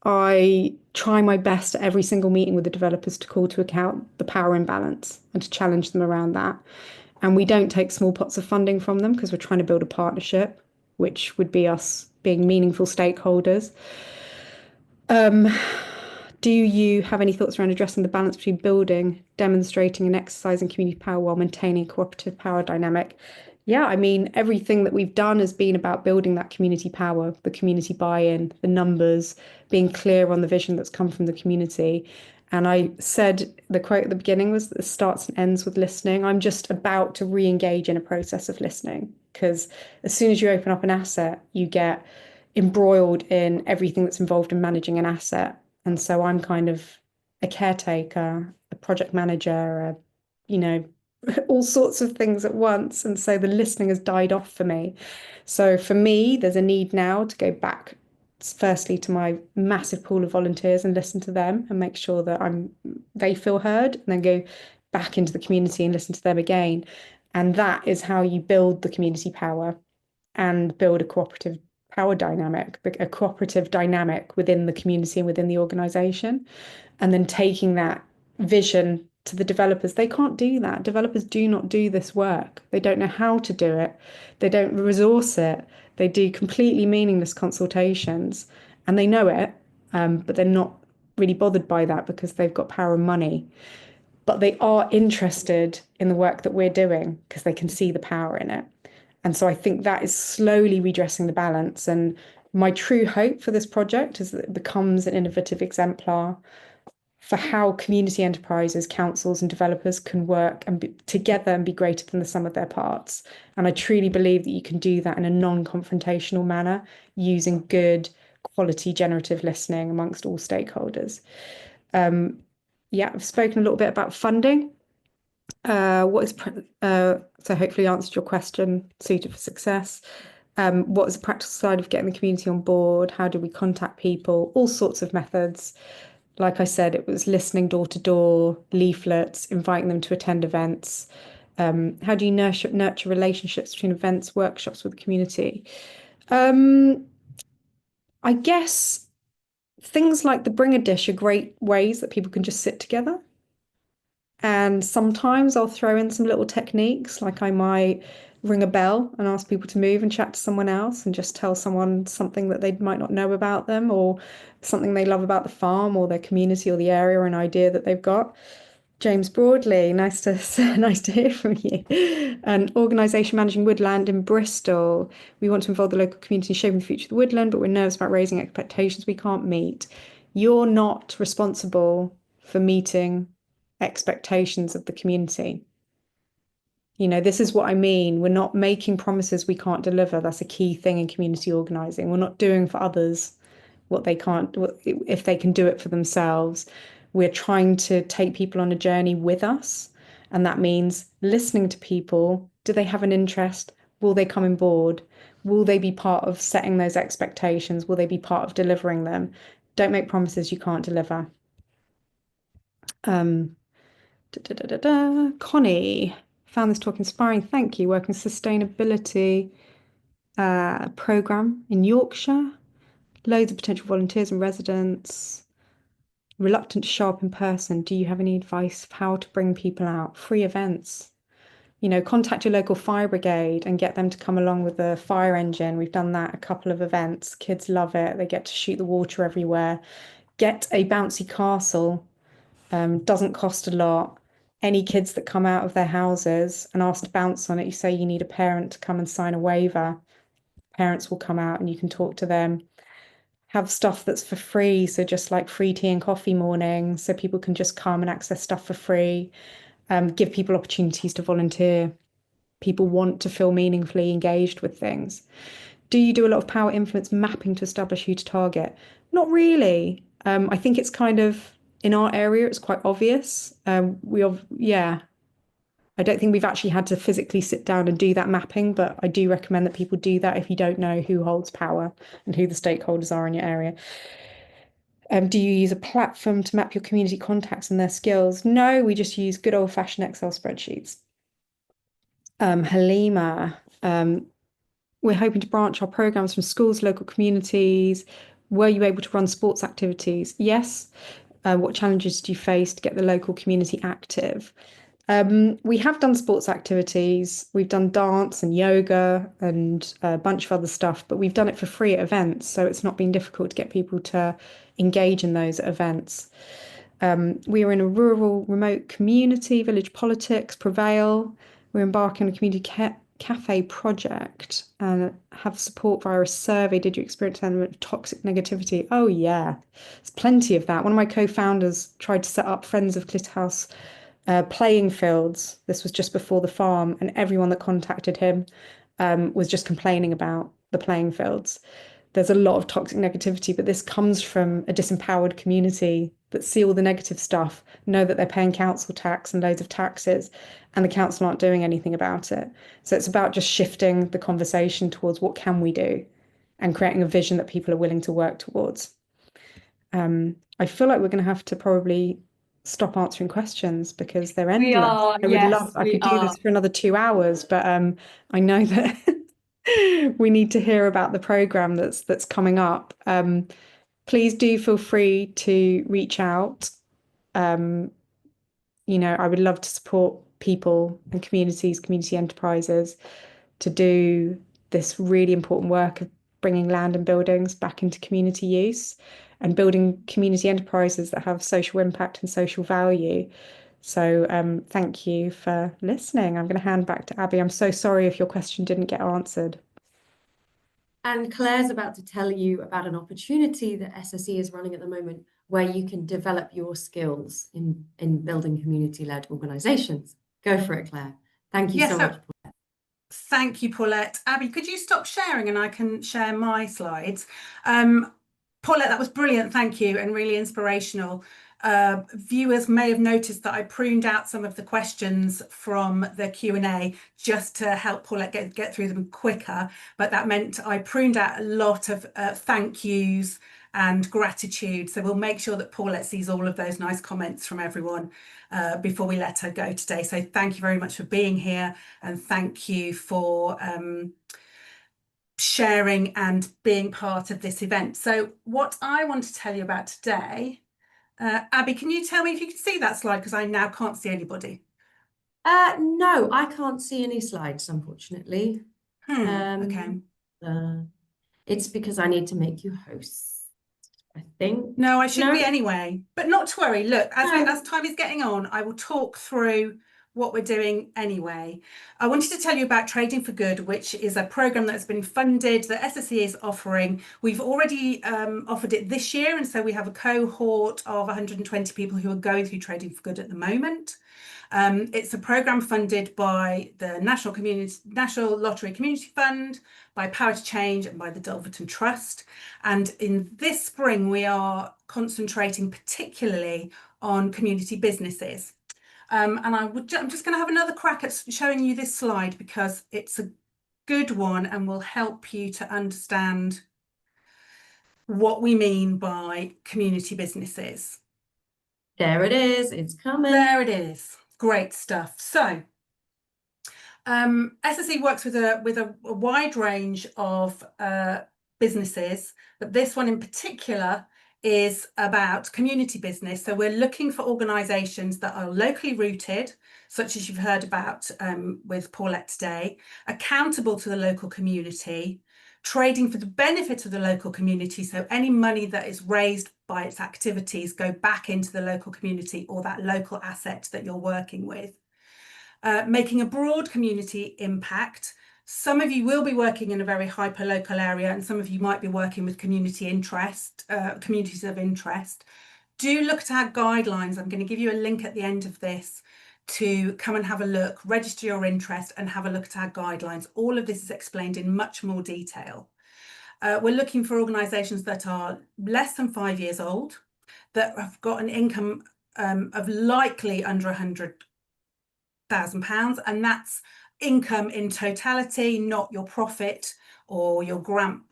I try my best at every single meeting with the developers to call to account the power imbalance and to challenge them around that. And we don't take small pots of funding from them because we're trying to build a partnership, which would be us being meaningful stakeholders. Do you have any thoughts around addressing the balance between building, demonstrating, and exercising community power while maintaining a cooperative power dynamic? Yeah, I mean, everything that we've done has been about building that community power, the community buy-in, the numbers, being clear on the vision that's come from the community. And I said the quote at the beginning was that it starts and ends with listening. I'm just about to re-engage in a process of listening because as soon as you open up an asset, you get embroiled in everything that's involved in managing an asset. And so I'm kind of a caretaker, a project manager, all sorts of things at once. And so the listening has died off for me. So for me, there's a need now to go back, firstly, to my massive pool of volunteers and listen to them and make sure that they feel heard, and then go back into the community and listen to them again. And that is how you build the community power and build a cooperative power dynamic, a cooperative dynamic within the community and within the organization. And then taking that vision to the developers. They can't do that. Developers do not do this work. They don't know how to do it. They don't resource it. They do completely meaningless consultations, and they know it, but they're not really bothered by that because they've got power and money. But they are interested in the work that we're doing because they can see the power in it. And so I think that is slowly redressing the balance. And my true hope for this project is that it becomes an innovative exemplar for how community enterprises, councils, and developers can work and be together and be greater than the sum of their parts. And I truly believe that you can do that in a non-confrontational manner using good quality generative listening amongst all stakeholders. Yeah, I've spoken a little bit about funding. So hopefully answered your question, suited for success. What is the practical side of getting the community on board? How do we contact people? All sorts of methods. Like I said, it was listening door to door, leaflets, inviting them to attend events. How do you nurture relationships between events, workshops with the community? I guess things like the Bring a Dish are great ways that people can just sit together. And sometimes I'll throw in some little techniques, like I might ring a bell and ask people to move and chat to someone else and just tell someone something that they might not know about them, or something they love about the farm or their community or the area, or an idea that they've got. James Broadley, nice to nice to hear from you. An organisation managing woodland in Bristol. We want to involve the local community in shaping the future of the woodland, but we're nervous about raising expectations we can't meet. You're not responsible for meeting expectations of the community. You know, this is what I mean. We're not making promises we can't deliver. That's a key thing in community organising. We're not doing for others what they can't, if they can do it for themselves. We're trying to take people on a journey with us. And that means listening to people. Do they have an interest? Will they come on board? Will they be part of setting those expectations? Will they be part of delivering them? Don't make promises you can't deliver. Connie, found this talk inspiring. Thank you. Working sustainability program in Yorkshire. Loads of potential volunteers and residents. Reluctant to show up in person. Do you have any advice for how to bring people out? Free events. You know, contact your local fire brigade and get them to come along with the fire engine. We've done that a couple of events. Kids love it. They get to shoot the water everywhere. Get a bouncy castle. Doesn't cost a lot. Any kids that come out of their houses and ask to bounce on it, you say you need a parent to come and sign a waiver. Parents will come out and you can talk to them. Have stuff that's for free, so just like free tea and coffee mornings, so people can just come and access stuff for free. Give people opportunities to volunteer. People want to feel meaningfully engaged with things. Do you do a lot of power influence mapping to establish who to target? Not really. I think it's kind of in our area, it's quite obvious. Yeah, I don't think we've actually had to physically sit down and do that mapping, but I do recommend that people do that if you don't know who holds power and who the stakeholders are in your area. Do you use a platform to map your community contacts and their skills? No, we just use good old-fashioned Excel spreadsheets. Halima, we're hoping to branch our programs from schools, local communities. Were you able to run sports activities? Yes. What challenges do you face to get the local community active? We have done sports activities. We've done dance and yoga and a bunch of other stuff, but we've done it for free at events. So it's not been difficult to get people to engage in those events. We are in a rural, remote community, village politics prevail. We're embarking on a community cafe project and have support via a survey. Did you experience an element of toxic negativity? Oh, yeah, there's plenty of that. One of my co-founders tried to set up Friends of Clitterhouse playing fields. This was just before the farm, and everyone that contacted him was just complaining about the playing fields. There's a lot of toxic negativity, but this comes from a disempowered community that see all the negative stuff know that they're paying council tax and loads of taxes, and the council aren't doing anything about it. So it's about just shifting the conversation towards what can we do and creating a vision that people are willing to work towards. I feel like we're going to have to probably stop answering questions because they're We endless. are, I would yes, love, I we could do are. this for another 2 hours, but I know that we need to hear about the program that's coming up. Please do feel free to reach out. I would love to support people and communities, community enterprises to do this really important work of bringing land and buildings back into community use and building community enterprises that have social impact and social value. So thank you for listening. I'm going to hand back to Abby. I'm so sorry if your question didn't get answered. And Claire's about to tell you about an opportunity that SSE is running at the moment where you can develop your skills in building community-led organizations. Go for it, Claire. Thank you so much. Thank you, Paulette. Abby, could you stop sharing and I can share my slides? Paulette, that was brilliant. Thank you, and really inspirational. Viewers may have noticed that I pruned out some of the questions from the Q&A just to help Paulette get through them quicker, but that meant I pruned out a lot of thank yous and gratitude. So we'll make sure that Paulette sees all of those nice comments from everyone before we let her go today. So thank you very much for being here, and thank you for sharing and being part of this event. So what I want to tell you about today, Abby, can you tell me if you can see that slide, because I now can't see anybody? No, I can't see any slides, unfortunately. Okay. It's because I need to make you host, I think. No, I should be anyway, but not to worry. Look, as time is getting on, I will talk through what we're doing anyway. I wanted to tell you about Trading for Good, which is a program that's been funded, that SSE is offering. We've already offered it this year, and so we have a cohort of 120 people who are going through Trading for Good at the moment. It's a program funded by the National Lottery Community Fund, by Power to Change, and by the Dulverton Trust. And in this spring, we are concentrating particularly on community businesses. And I'm just going to have another crack at showing you this slide because it's a good one and will help you to understand what we mean by community businesses. There it is. It's coming. There it is. Great stuff. So SSE works with a wide range of businesses, but this one in particular is about community business. So we're looking for organisations that are locally rooted, such as you've heard about with Paulette today, accountable to the local community, trading for the benefit of the local community. So any money that is raised by its activities go back into the local community or that local asset that you're working with. Making a broad community impact. Some of you will be working in a very hyper-local area, and some of you might be working with communities of interest. Do look at our guidelines. I'm going to give you a link at the end of this to come and have a look, register your interest and have a look at our guidelines. All of this is explained in much more detail. We're looking for organisations that are less than 5 years old, that have got an income of likely under £100,000, and that's income in totality, not your profit or your grant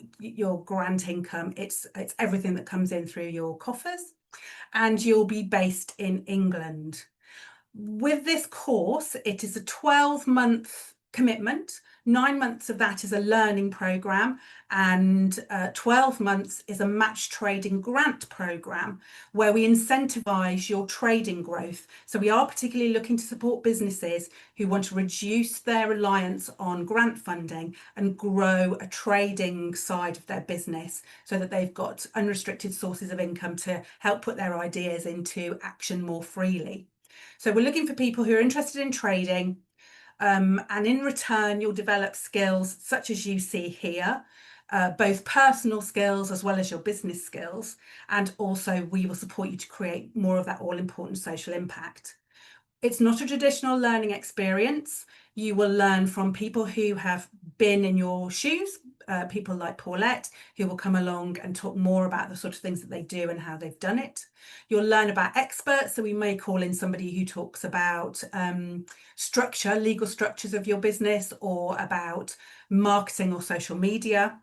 income. It's everything that comes in through your coffers, and you'll be based in England. With this course, it is a 12-month commitment. 9 months of that is a learning program, and 12 months is a match trading grant program where we incentivize your trading growth. So we are particularly looking to support businesses who want to reduce their reliance on grant funding and grow a trading side of their business so that they've got unrestricted sources of income to help put their ideas into action more freely. So we're looking for people who are interested in trading, and in return, you'll develop skills such as you see here, both personal skills as well as your business skills. And also we will support you to create more of that all-important social impact. It's not a traditional learning experience. You will learn from people who have been in your shoes, people like Paulette, who will come along and talk more about the sort of things that they do and how they've done it. You'll learn about experts, so we may call in somebody who talks about structure, legal structures of your business, or about marketing or social media.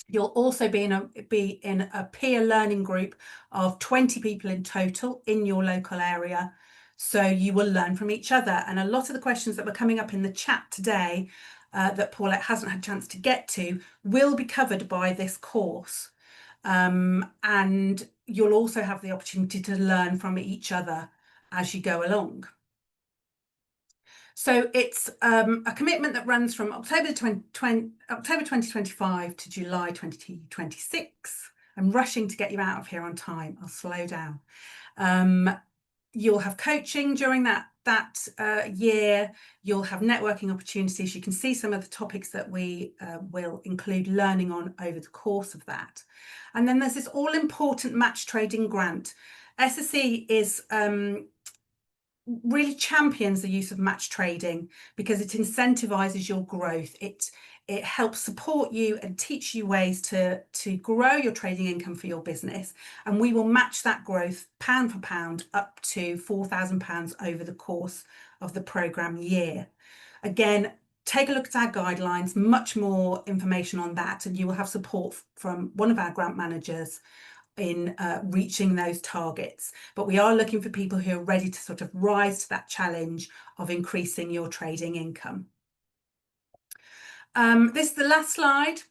You'll also be in a peer learning group of 20 people in total in your local area. So you will learn from each other. And a lot of the questions that were coming up in the chat today that Paulette hasn't had a chance to get to will be covered by this course. And you'll also have the opportunity to learn from each other as you go along. So it's a commitment that runs from October 2025 to July 2026. I'm rushing to get you out of here on time. I'll slow down. You'll have coaching during that year. You'll have networking opportunities. You can see some of the topics that we will include learning on over the course of that. And then there's this all-important match trading grant. SSE is really champions the use of match trading because it incentivizes your growth. It helps support you and teach you ways to grow your trading income for your business. And we will match that growth pound for pound up to £4,000 over the course of the programme year. Again, take a look at our guidelines, much more information on that, and you will have support from one of our grant managers in reaching those targets. But we are looking for people who are ready to sort of rise to that challenge of increasing your trading income. This is the last slide.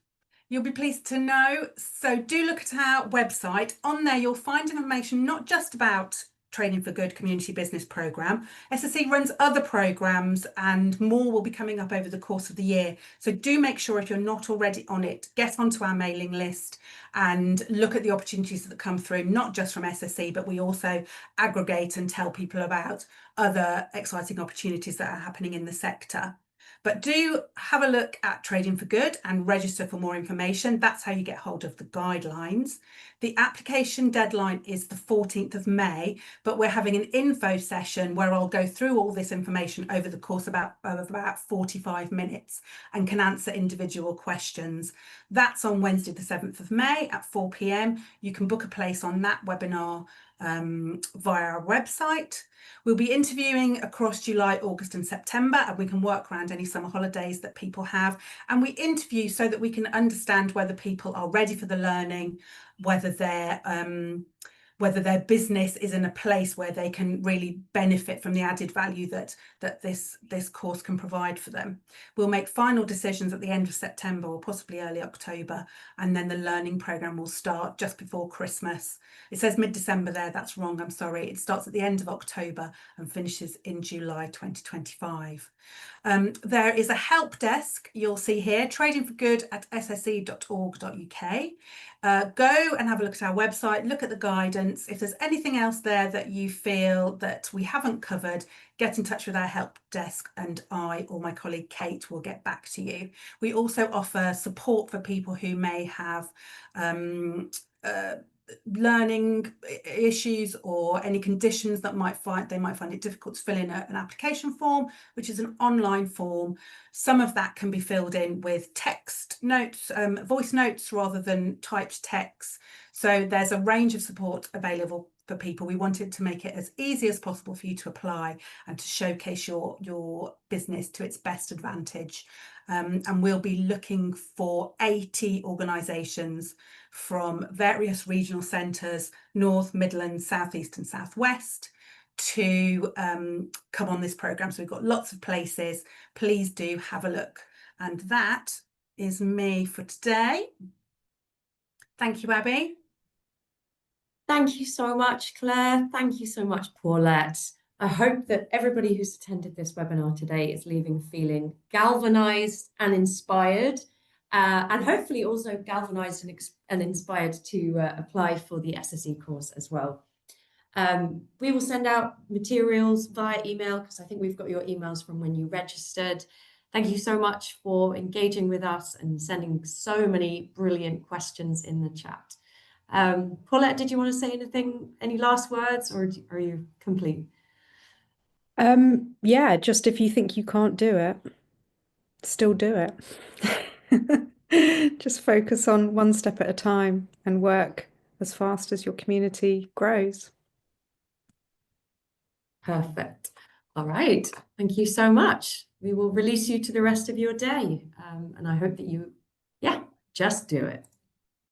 You'll be pleased to know. So do look at our website. On there, you'll find information not just about Training for Good community business programme. SSE runs other programmes and more will be coming up over the course of the year. So do make sure, if you're not already on it, get onto our mailing list and look at the opportunities that come through, not just from SSE, but we also aggregate and tell people about other exciting opportunities that are happening in the sector. But do have a look at Trading for Good and register for more information. That's how you get hold of the guidelines. The application deadline is the 14th of May, but we're having an info session where I'll go through all this information over the course of about 45 minutes and can answer individual questions. That's on Wednesday the 7th of May at 4 p.m. You can book a place on that webinar via our website. We'll be interviewing across July, August and September, and we can work around any summer holidays that people have. And we interview so that we can understand whether people are ready for the learning, whether their business is in a place where they can really benefit from the added value that this course can provide for them. We'll make final decisions at the end of September or possibly early October, and then the learning programme will start just before Christmas. It says mid-December there, that's wrong, I'm sorry. It starts at the end of October and finishes in July 2025. There is a help desk, you'll see here, tradingforgood@sse.org.uk. Go and have a look at our website, look at the guidance. If there's anything else there that you feel that we haven't covered, get in touch with our help desk and I or my colleague Kate will get back to you. We also offer support for people who may have learning issues or any conditions that they might find it difficult to fill in an application form, which is an online form. Some of that can be filled in with text notes, voice notes rather than typed text. So there's a range of support available for people. We wanted to make it as easy as possible for you to apply and to showcase your business to its best advantage. And we'll be looking for 80 organisations from various regional centres, North, Midlands, South East and South West, to come on this programme. So we've got lots of places. Please do have a look. And that is me for today. Thank you, Abby. Thank you so much, Claire. Thank you so much, Paulette. I hope that everybody who's attended this webinar today is leaving feeling galvanised and inspired, and hopefully also galvanised and inspired to apply for the SSE course as well. We will send out materials via email because I think we've got your emails from when you registered. Thank you so much for engaging with us and sending so many brilliant questions in the chat. Paulette, did you want to say anything, any last words, or are you complete? Yeah, just if you think you can't do it, still do it. Just focus on one step at a time and work as fast as your community grows. Perfect. All right. Thank you so much. We will release you to the rest of your day. And I hope that you, yeah, just do it.